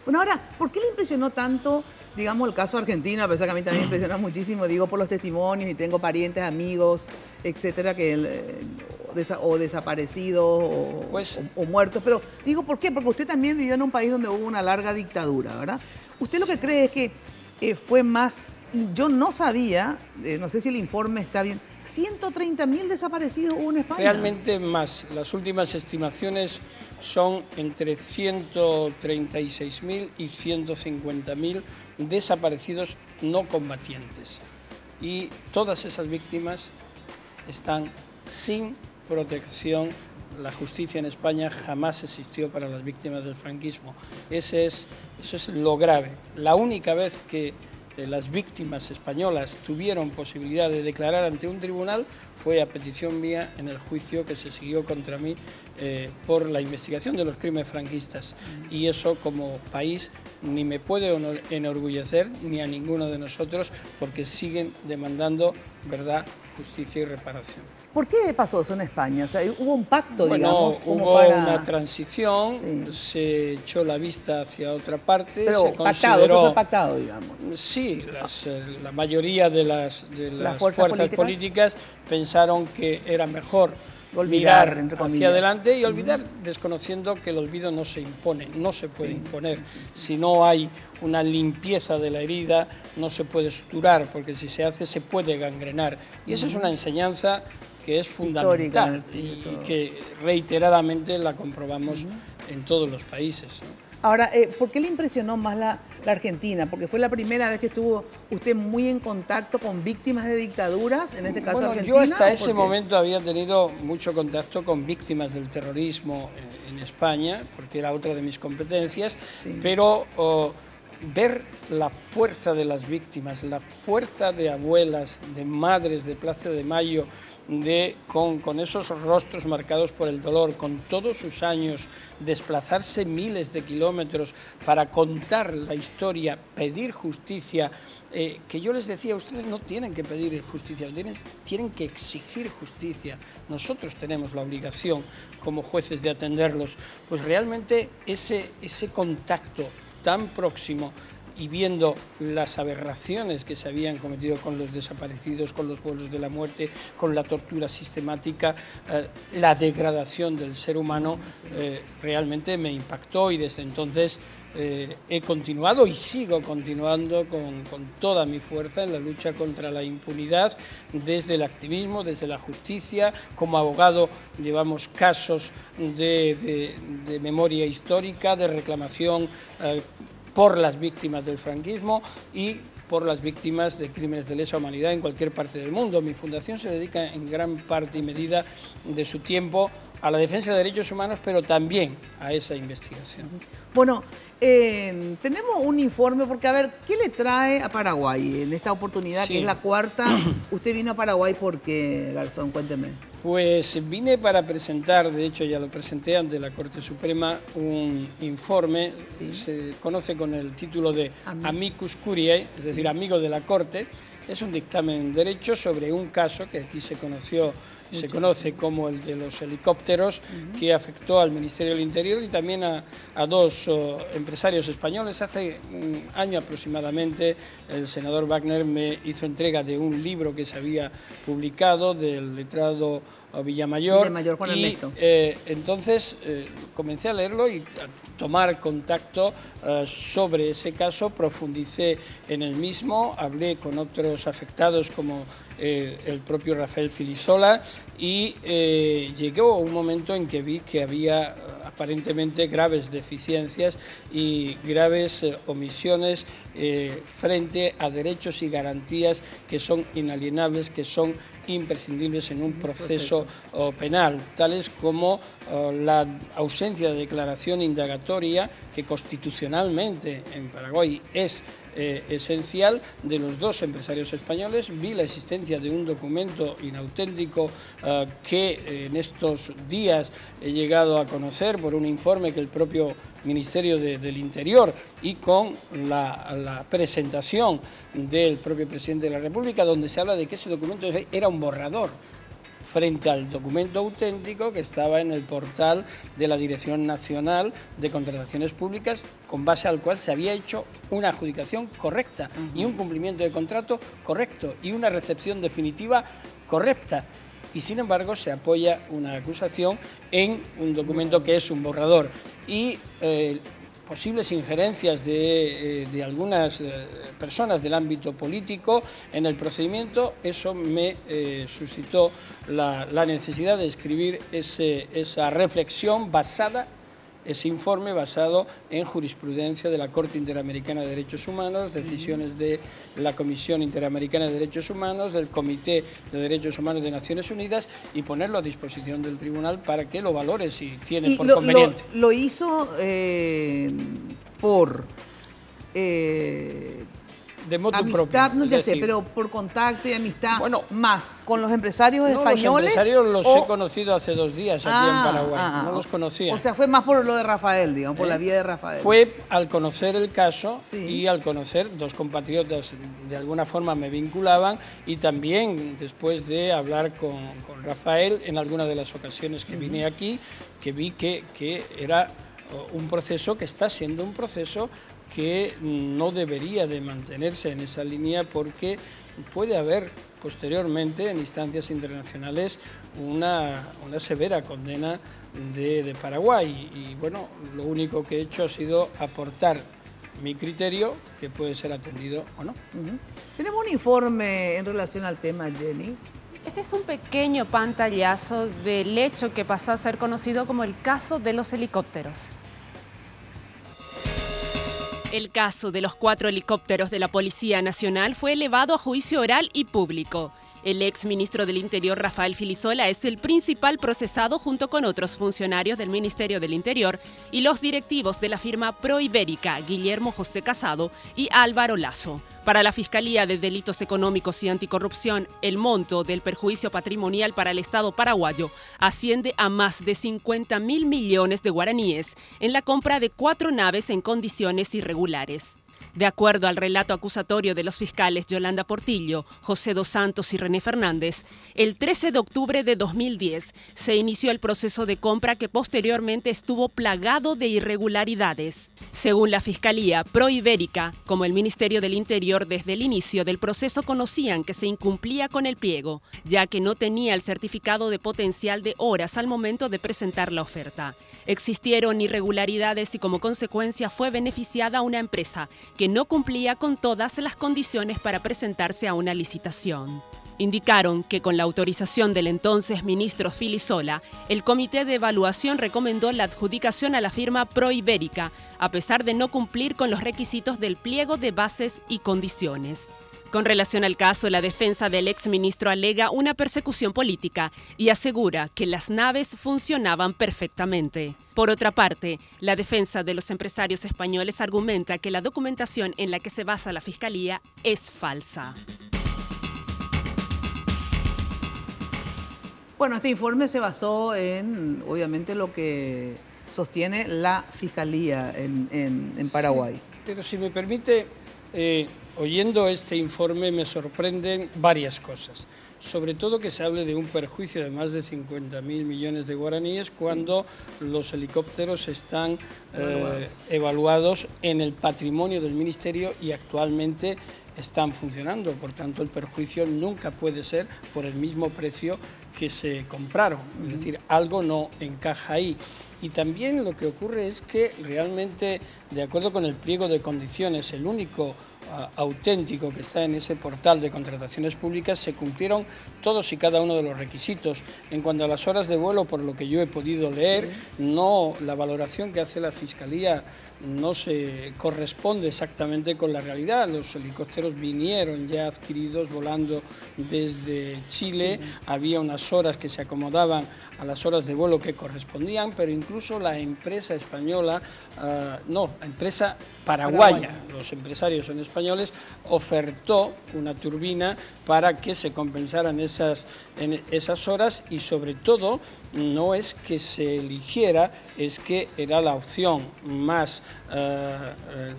Speaker 4: Bueno, ahora, ¿por qué le impresionó tanto, digamos, el caso argentino? A pesar que a mí también me impresiona muchísimo, digo, por los testimonios y tengo parientes, amigos, etcétera, que o desaparecidos o muertos. Pero digo, ¿por qué? Porque usted también vivió en un país donde hubo una larga dictadura, ¿verdad? ¿Usted lo que cree es que fue más, y yo no sabía, no sé si el informe está bien, 130.000 desaparecidos hubo en España?
Speaker 2: Realmente más. Las últimas estimaciones son entre 136.000 y 150.000 desaparecidos no combatientes. Y todas esas víctimas están sin protección. La justicia en España jamás existió para las víctimas del franquismo. Eso es lo grave. La única vez que las víctimas españolas tuvieron posibilidad de declarar ante un tribunal fue a petición mía en el juicio que se siguió contra mí por la investigación de los crímenes franquistas. Y eso como país ni me puede enorgullecer ni a ninguno de nosotros, porque siguen demandando verdad, justicia y reparación.
Speaker 4: ¿Por qué pasó eso en España? O sea, hubo un pacto,
Speaker 2: Bueno,
Speaker 4: digamos, como
Speaker 2: hubo
Speaker 4: para...
Speaker 2: una transición, se echó la vista hacia otra parte,
Speaker 4: Pero
Speaker 2: se
Speaker 4: pactado,
Speaker 2: consideró...
Speaker 4: eso fue pactado, digamos.
Speaker 2: Sí, la mayoría de las
Speaker 4: fuerzas
Speaker 2: fuerzas políticas pensaron que era mejor
Speaker 4: Olvidar,
Speaker 2: mirar
Speaker 4: entre comillas.
Speaker 2: hacia adelante y olvidar, desconociendo que el olvido no se impone, no se puede imponer. Si no hay una limpieza de la herida, no se puede suturar, porque si se hace se puede gangrenar. Y esa es una enseñanza que es fundamental y que reiteradamente la comprobamos en todos los países, ¿no?
Speaker 4: Ahora, ¿por qué le impresionó más la Argentina? Porque fue la primera vez que estuvo usted muy en contacto con víctimas de dictaduras, en este caso
Speaker 2: Bueno,
Speaker 4: Argentina.
Speaker 2: yo hasta
Speaker 4: ¿o
Speaker 2: ese
Speaker 4: por qué?
Speaker 2: momento había tenido mucho contacto con víctimas del terrorismo en España, porque era otra de mis competencias, pero ver la fuerza de las víctimas, la fuerza de abuelas, de madres de Plaza de Mayo, con esos rostros marcados por el dolor, con todos sus años, desplazarse miles de kilómetros para contar la historia, pedir justicia, que yo les decía, ustedes no tienen que pedir justicia, tienen que exigir justicia. Nosotros tenemos la obligación como jueces de atenderlos. Pues realmente ese contacto tan próximo y viendo las aberraciones que se habían cometido con los desaparecidos, con los vuelos de la muerte, con la tortura sistemática, la degradación del ser humano, realmente me impactó y desde entonces he continuado y sigo continuando con toda mi fuerza en la lucha contra la impunidad, desde el activismo, desde la justicia. Como abogado llevamos casos de memoria histórica, de reclamación por las víctimas del franquismo y por las víctimas de crímenes de lesa humanidad en cualquier parte del mundo. Mi fundación se dedica en gran parte y medida de su tiempo a la defensa de derechos humanos, pero también a esa investigación.
Speaker 4: Bueno, tenemos un informe, porque a ver, ¿qué le trae a Paraguay en esta oportunidad, que es la cuarta? Usted vino a Paraguay, ¿por qué, Garzón? Cuénteme.
Speaker 2: Pues vine para presentar, de hecho ya lo presenté ante la Corte Suprema, un informe, se conoce con el título de Amicus Curiae, es decir, amigo de la Corte. Es un dictamen en derecho sobre un caso que aquí se conoce como el de los helicópteros, que afectó al Ministerio del Interior y también a dos empresarios españoles. Hace un año aproximadamente el senador Wagner me hizo entrega de un libro que se había publicado del letrado Villamayor,
Speaker 4: Juan Ernesto.
Speaker 2: Entonces comencé a leerlo y a tomar contacto sobre ese caso, profundicé en el mismo, hablé con otros afectados como el propio Rafael Filisola y llegó un momento en que vi que había aparentemente graves deficiencias y graves omisiones frente a derechos y garantías que son inalienables, que son imprescindibles en un proceso penal, tales como la ausencia de declaración indagatoria, que constitucionalmente en Paraguay es esencial, de los dos empresarios españoles. Vi la existencia de un documento inauténtico que en estos días he llegado a conocer por un informe que el propio Ministerio del Interior y con la presentación del propio presidente de la República, donde se habla de que ese documento era un borrador frente al documento auténtico que estaba en el portal de la Dirección Nacional de Contrataciones Públicas, con base al cual se había hecho una adjudicación correcta y un cumplimiento de contrato correcto y una recepción definitiva correcta. Y sin embargo se apoya una acusación en un documento que es un borrador. Y posibles injerencias de algunas personas del ámbito político en el procedimiento, eso me suscitó la necesidad de escribir esa reflexión basada, ese informe basado en jurisprudencia de la Corte Interamericana de Derechos Humanos, decisiones de la Comisión Interamericana de Derechos Humanos, del Comité de Derechos Humanos de Naciones Unidas, y ponerlo a disposición del tribunal para que lo valore si tiene por conveniente.
Speaker 4: Lo hizo por
Speaker 2: de motu
Speaker 4: amistad,
Speaker 2: propio,
Speaker 4: no ya sé, pero por contacto y amistad,
Speaker 2: bueno,
Speaker 4: más con los empresarios españoles.
Speaker 2: Los empresarios los he conocido hace 2 días aquí en Paraguay, no los conocía.
Speaker 4: O sea, fue más por lo de Rafael, digamos, por la vía de Rafael.
Speaker 2: Fue al conocer el caso y al conocer, dos compatriotas de alguna forma me vinculaban, y también después de hablar con Rafael en alguna de las ocasiones que vine aquí, que vi que era un proceso que está siendo un proceso que no debería de mantenerse en esa línea, porque puede haber posteriormente en instancias internacionales una severa condena de Paraguay. Y bueno, lo único que he hecho ha sido aportar mi criterio, que puede ser atendido o no.
Speaker 4: Tenemos un informe en relación al tema, Jenny.
Speaker 3: Este es un pequeño pantallazo del hecho que pasó a ser conocido como el caso de los helicópteros. El caso de los 4 helicópteros de la Policía Nacional fue elevado a juicio oral y público. El ex ministro del Interior, Rafael Filisola, es el principal procesado junto con otros funcionarios del Ministerio del Interior y los directivos de la firma Proibérica, Guillermo José Casado y Álvaro Lazo. Para la Fiscalía de Delitos Económicos y Anticorrupción, el monto del perjuicio patrimonial para el Estado paraguayo asciende a más de 50.000 millones de guaraníes en la compra de 4 naves en condiciones irregulares. De acuerdo al relato acusatorio de los fiscales Yolanda Portillo, José dos Santos y René Fernández, el 13 de octubre de 2010 se inició el proceso de compra, que posteriormente estuvo plagado de irregularidades. Según la Fiscalía, Proibérica, como el Ministerio del Interior, desde el inicio del proceso conocían que se incumplía con el pliego, ya que no tenía el certificado de potencial de horas al momento de presentar la oferta. Existieron irregularidades y como consecuencia fue beneficiada una empresa que no cumplía con todas las condiciones para presentarse a una licitación. Indicaron que con la autorización del entonces ministro Filisola, el Comité de Evaluación recomendó la adjudicación a la firma Proibérica, a pesar de no cumplir con los requisitos del pliego de bases y condiciones. Con relación al caso, la defensa del exministro alega una persecución política y asegura que las naves funcionaban perfectamente. Por otra parte, la defensa de los empresarios españoles argumenta que la documentación en la que se basa la Fiscalía es falsa.
Speaker 4: Bueno, este informe se basó en, obviamente, lo que sostiene la Fiscalía en Paraguay.
Speaker 2: Sí, pero si me permite, oyendo este informe me sorprenden varias cosas. Sobre todo que se hable de un perjuicio de más de 50.000 millones de guaraníes cuando los helicópteros están evaluados en el patrimonio del Ministerio y actualmente están funcionando. Por tanto, el perjuicio nunca puede ser por el mismo precio que se compraron. Es decir, algo no encaja ahí. Y también lo que ocurre es que realmente, de acuerdo con el pliego de condiciones, el único auténtico que está en ese portal de contrataciones públicas, se cumplieron todos y cada uno de los requisitos. En cuanto a las horas de vuelo, por lo que yo he podido leer, no, la valoración que hace la Fiscalía no se corresponde exactamente con la realidad. Los helicópteros vinieron ya adquiridos volando desde Chile, había unas horas que se acomodaban a las horas de vuelo que correspondían, pero incluso la empresa española, la empresa paraguaya, los empresarios son españoles, ofertó una turbina para que se compensaran esas horas y sobre todo no es que se eligiera, es que era la opción más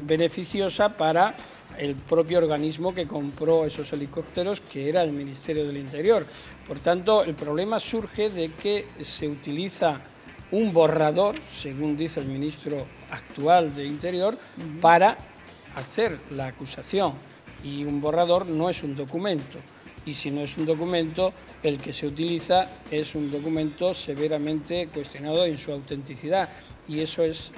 Speaker 2: beneficiosa para el propio organismo que compró esos helicópteros, que era el Ministerio del Interior. Por tanto, el problema surge de que se utiliza un borrador, según dice el ministro actual de Interior, para hacer la acusación. Y un borrador no es un documento. Y si no es un documento, el que se utiliza es un documento severamente cuestionado en su autenticidad. Y eso es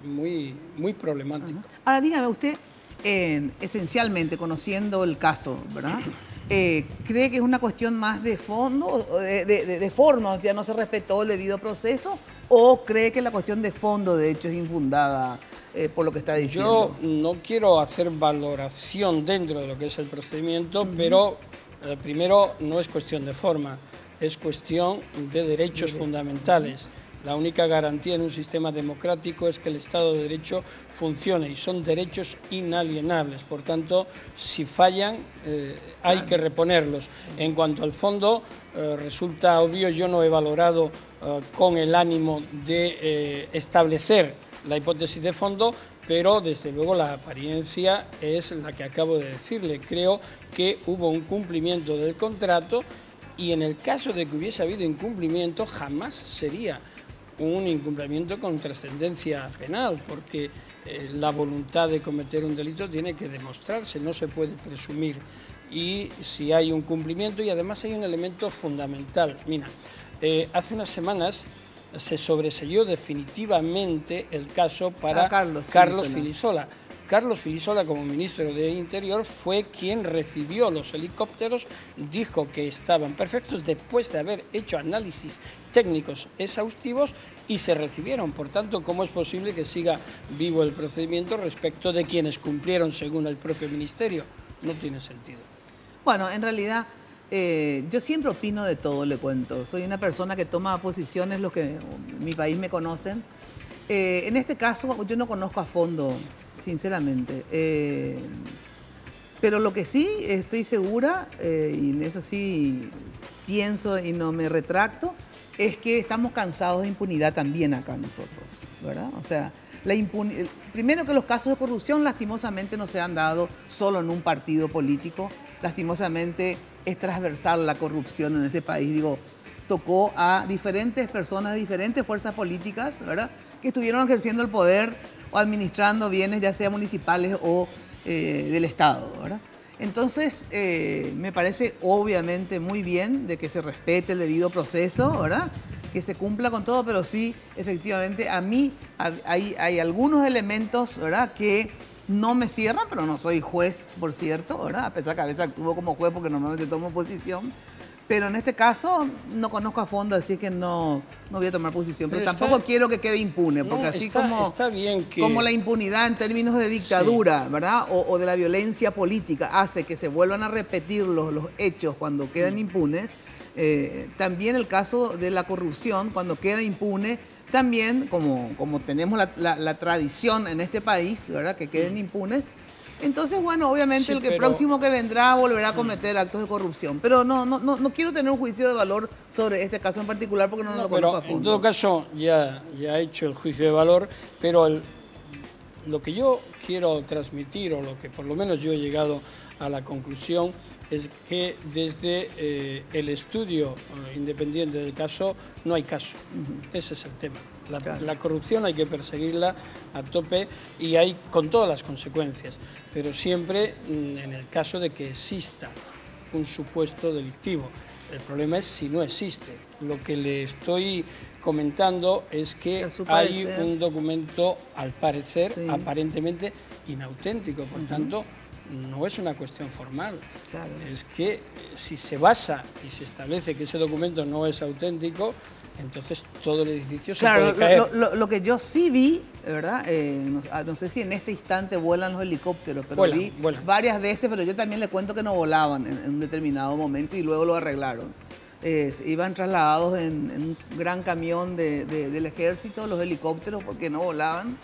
Speaker 2: muy, muy problemático.
Speaker 4: Ahora, dígame usted, esencialmente, conociendo el caso, ¿verdad? ¿Cree que es una cuestión más de fondo, de forma, o sea, no se respetó el debido proceso? ¿O cree que la cuestión de fondo, de hecho, es infundada por lo que está diciendo?
Speaker 2: Yo no quiero hacer valoración dentro de lo que es el procedimiento, pero primero no es cuestión de forma, es cuestión de derechos fundamentales. La única garantía en un sistema democrático es que el Estado de Derecho funcione y son derechos inalienables. Por tanto, si fallan, hay que reponerlos. En cuanto al fondo, resulta obvio, yo no he valorado con el ánimo de establecer la hipótesis de fondo, pero desde luego la apariencia es la que acabo de decirle. Creo que hubo un cumplimiento del contrato y en el caso de que hubiese habido incumplimiento, jamás sería un incumplimiento con trascendencia penal, porque la voluntad de cometer un delito tiene que demostrarse, no se puede presumir. Y si hay un cumplimiento, y además hay un elemento fundamental. Mira, hace unas semanas se sobreseyó definitivamente el caso para Carlos Filisola. Carlos Filisola, como ministro de Interior, fue quien recibió los helicópteros, dijo que estaban perfectos después de haber hecho análisis técnicos exhaustivos y se recibieron. Por tanto, ¿cómo es posible que siga vivo el procedimiento respecto de quienes cumplieron según el propio ministerio? No tiene sentido.
Speaker 4: Bueno, en realidad, yo siempre opino de todo, le cuento. Soy una persona que toma posiciones, los que en mi país me conocen. En este caso, yo no conozco a fondo, sinceramente. Pero lo que sí estoy segura, y en eso sí pienso y no me retracto, es que estamos cansados de impunidad también acá nosotros, ¿verdad? O sea, primero que los casos de corrupción lastimosamente no se han dado solo en un partido político, lastimosamente es transversal la corrupción en este país, digo, tocó a diferentes personas de diferentes fuerzas políticas, ¿verdad?, que estuvieron ejerciendo el poder o administrando bienes, ya sea municipales o del Estado, ¿verdad? Entonces, me parece obviamente muy bien de que se respete el debido proceso, ¿verdad?, que se cumpla con todo, pero sí, efectivamente, a mí hay algunos elementos, ¿verdad?, que no me cierran, pero no soy juez, por cierto, ¿verdad? A pesar que a veces actúo como juez porque normalmente tomo posición. Pero en este caso no conozco a fondo, así que no voy a tomar posición. Pero tampoco quiero que quede impune, porque así
Speaker 2: está bien que...
Speaker 4: como la impunidad en términos de dictadura, ¿verdad? O de la violencia política hace que se vuelvan a repetir los hechos cuando quedan impunes, también el caso de la corrupción, cuando queda impune, también como tenemos la tradición en este país, ¿verdad? Que queden impunes. Entonces, bueno, obviamente próximo que vendrá volverá a cometer actos de corrupción. Pero no quiero tener un juicio de valor sobre este caso en particular porque no lo conozco a fondo.
Speaker 2: En todo caso, ya he hecho el juicio de valor, pero lo que yo quiero transmitir, o lo que por lo menos yo he llegado a la conclusión, es que desde el estudio independiente del caso no hay caso. Ese es el tema. La corrupción hay que perseguirla a tope y hay con todas las consecuencias, pero siempre en el caso de que exista un supuesto delictivo. El problema es si no existe. Lo que le estoy comentando es que hay un documento, al parecer, aparentemente inauténtico, por tanto, no es una cuestión formal. Claro. Es que si se basa y se establece que ese documento no es auténtico, entonces todo el edificio se puede caer.
Speaker 4: Lo que yo sí vi, ¿verdad? No sé si en este instante vuelan los helicópteros, pero vi varias veces, pero yo también le cuento que no volaban en un determinado momento y luego lo arreglaron. Iban trasladados en un gran camión del ejército, los helicópteros, porque no volaban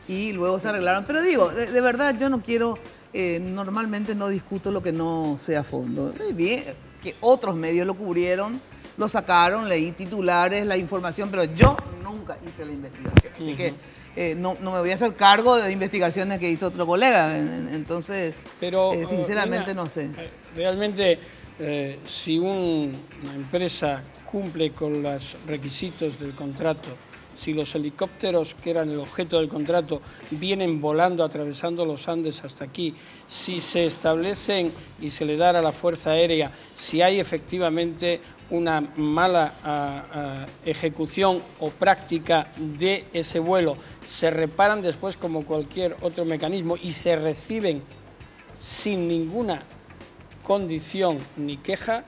Speaker 4: y luego se arreglaron. Pero digo, de verdad yo no quiero, normalmente no discuto lo que no sé a fondo. Bien, que otros medios lo cubrieron, lo sacaron, leí titulares, la información, pero yo nunca hice la investigación. Así que no me voy a hacer cargo de investigaciones que hizo otro colega. Entonces, sinceramente no sé.
Speaker 2: Realmente, si una empresa cumple con los requisitos del contrato, si los helicópteros que eran el objeto del contrato vienen volando, atravesando los Andes hasta aquí, si se establecen y se le da a la Fuerza Aérea, si hay efectivamente una mala ejecución o práctica de ese vuelo, se reparan después como cualquier otro mecanismo y se reciben sin ninguna condición ni queja,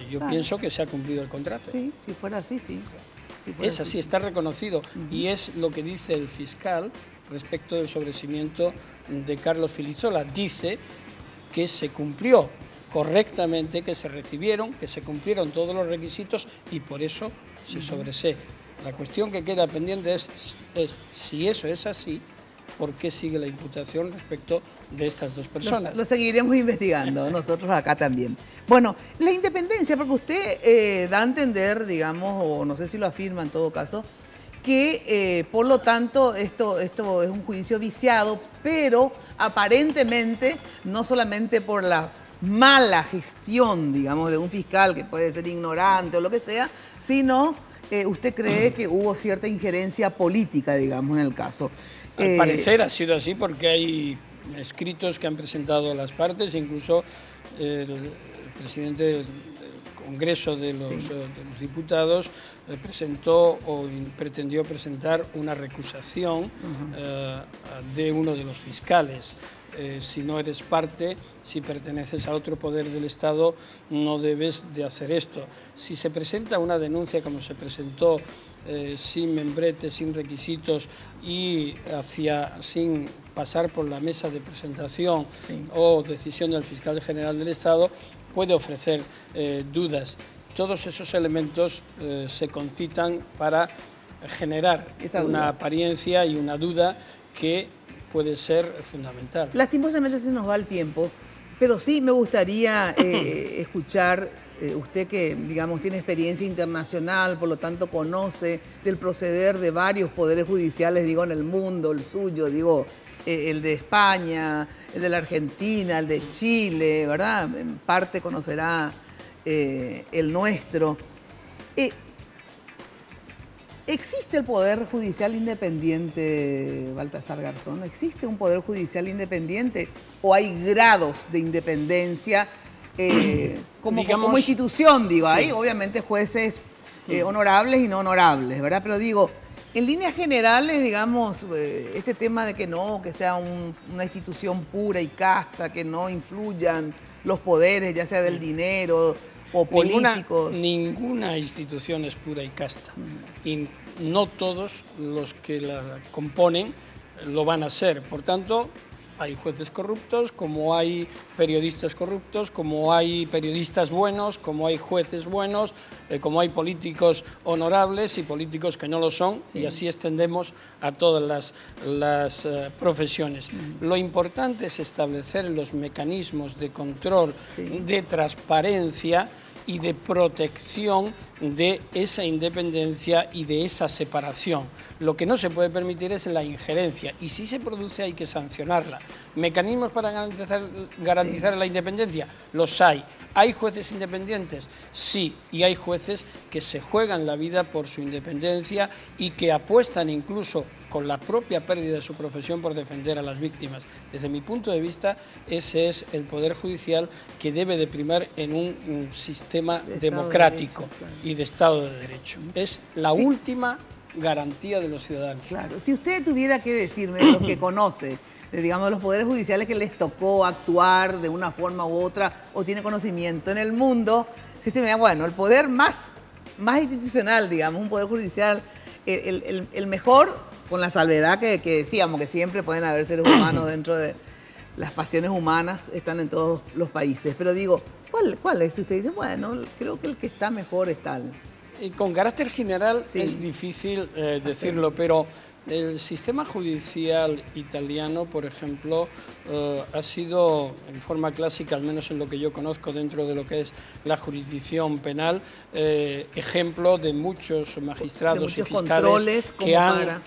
Speaker 2: yo pienso que se ha cumplido el contrato.
Speaker 4: Sí, si fuera así, sí.
Speaker 2: Es así, está reconocido y es lo que dice el fiscal respecto del sobreseimiento de Carlos Filisola. Dice que se cumplió correctamente, que se recibieron, que se cumplieron todos los requisitos y por eso se sobresee. La cuestión que queda pendiente es si eso es así, ¿por qué sigue la imputación respecto de estas dos personas?
Speaker 4: Lo seguiremos investigando, nosotros acá también. Bueno, la independencia, porque usted da a entender, digamos, o no sé si lo afirma en todo caso, que por lo tanto esto es un juicio viciado, pero aparentemente no solamente por la mala gestión, digamos, de un fiscal que puede ser ignorante o lo que sea, sino usted cree que hubo cierta injerencia política, digamos, en el caso.
Speaker 2: Al parecer ha sido así porque hay escritos que han presentado las partes, incluso el presidente del Congreso de los Diputados presentó o pretendió presentar una recusación de uno de los fiscales. Si no eres parte, si perteneces a otro poder del Estado, no debes de hacer esto. Si se presenta una denuncia como se presentó, sin membrete, sin requisitos y sin pasar por la mesa de presentación o decisión del fiscal general del Estado, puede ofrecer dudas. Todos esos elementos se concitan para generar una apariencia y una duda que puede ser fundamental.
Speaker 4: Lastimosamente se nos va el tiempo, pero sí me gustaría escuchar, usted que, digamos, tiene experiencia internacional, por lo tanto conoce del proceder de varios poderes judiciales, digo, en el mundo, el suyo, digo, el de España, el de la Argentina, el de Chile, ¿verdad? En parte conocerá el nuestro. ¿Existe el Poder Judicial Independiente, Baltasar Garzón? ¿Existe un Poder Judicial Independiente o hay grados de independencia como institución? Digo, hay obviamente jueces honorables y no honorables, ¿verdad? Pero digo, En líneas generales, digamos, este tema de que no, que sea una institución pura y casta, que no influyan los poderes, ya sea del dinero o políticos.
Speaker 2: Ninguna institución es pura y casta. Y no todos los que la componen lo van a ser. Por tanto, hay jueces corruptos, como hay periodistas corruptos, como hay periodistas buenos, como hay jueces buenos, como hay políticos honorables y políticos que no lo son, y así extendemos a todas las profesiones. Lo importante es establecer los mecanismos de control, de transparencia y de protección de esa independencia y de esa separación. Lo que no se puede permitir es la injerencia, y si se produce hay que sancionarla. ¿Mecanismos para garantizar la independencia? Los hay. ¿Hay jueces independientes? Sí, y hay jueces que se juegan la vida por su independencia y que apuestan incluso con la propia pérdida de su profesión por defender a las víctimas. Desde mi punto de vista, ese es el Poder Judicial que debe de primar en un sistema democrático y de Estado de Derecho. Es la última garantía de los ciudadanos.
Speaker 4: Claro, si usted tuviera que decirme de los que conoce, digamos, los poderes judiciales que les tocó actuar de una forma u otra o tiene conocimiento en el mundo, si usted me dice, bueno, el poder más institucional, digamos, un poder judicial, el mejor, con la salvedad que decíamos, que siempre pueden haber seres humanos dentro de las pasiones humanas, están en todos los países. Pero digo, ¿cuál es? Si usted dice, bueno, creo que el que está mejor es tal.
Speaker 2: Y con carácter general es difícil decirlo, pero el sistema judicial italiano, por ejemplo, ha sido, en forma clásica, al menos en lo que yo conozco dentro de lo que es la jurisdicción penal, ejemplo de muchos magistrados y fiscales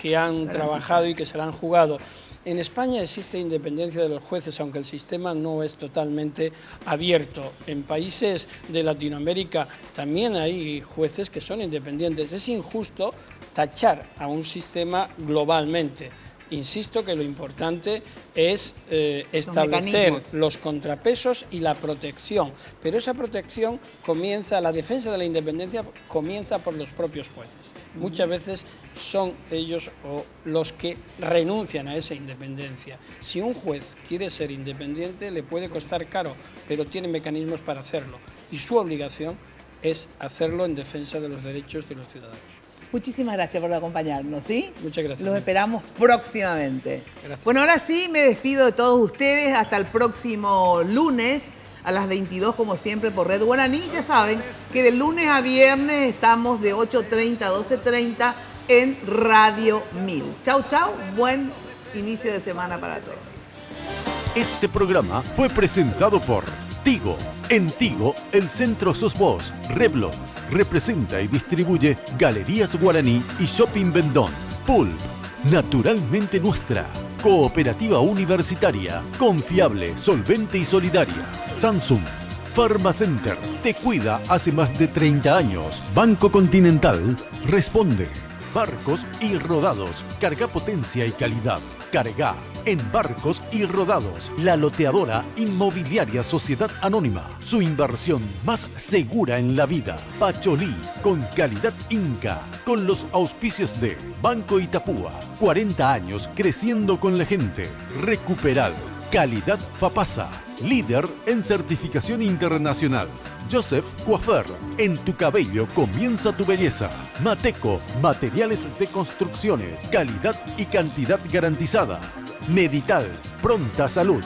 Speaker 2: que han trabajado y que se la han jugado. En España existe independencia de los jueces, aunque el sistema no es totalmente abierto. En países de Latinoamérica también hay jueces que son independientes. Es injusto tachar a un sistema globalmente. Insisto que lo importante es establecer los contrapesos y la protección, pero esa protección comienza, la defensa de la independencia comienza por los propios jueces. Muchas veces son ellos los que renuncian a esa independencia. Si un juez quiere ser independiente le puede costar caro, pero tiene mecanismos para hacerlo y su obligación es hacerlo en defensa de los derechos de los ciudadanos.
Speaker 4: Muchísimas gracias por acompañarnos, ¿sí?
Speaker 2: Muchas gracias.
Speaker 4: Los esperamos próximamente.
Speaker 2: Gracias.
Speaker 4: Bueno, ahora sí me despido de todos ustedes hasta el próximo lunes a las 22, como siempre, por Red Guaraní. Ya saben que de lunes a viernes estamos de 8:30 a 12:30 en Radio 1000. Chau, chau. Buen inicio de semana para todos.
Speaker 29: Este programa fue presentado por Tigo. En Tigo, el centro sos vos. Reblo representa y distribuye Galerías Guaraní y Shopping Vendón. Pulp, naturalmente nuestra. Cooperativa universitaria, confiable, solvente y solidaria. Samsung. Pharmacenter, te cuida hace más de 30 años. Banco Continental, responde. Barcos y Rodados, carga potencia y calidad. Carga. En Barcos y Rodados, la loteadora inmobiliaria Sociedad Anónima. Su inversión más segura en la vida. Pacholí, con calidad Inca. Con los auspicios de Banco Itapúa. 40 años creciendo con la gente. Recuperal. Calidad Fapasa. Líder en certificación internacional. Joseph Coiffeur. En tu cabello comienza tu belleza. Mateco. Materiales de construcciones. Calidad y cantidad garantizada. Medital, pronta salud.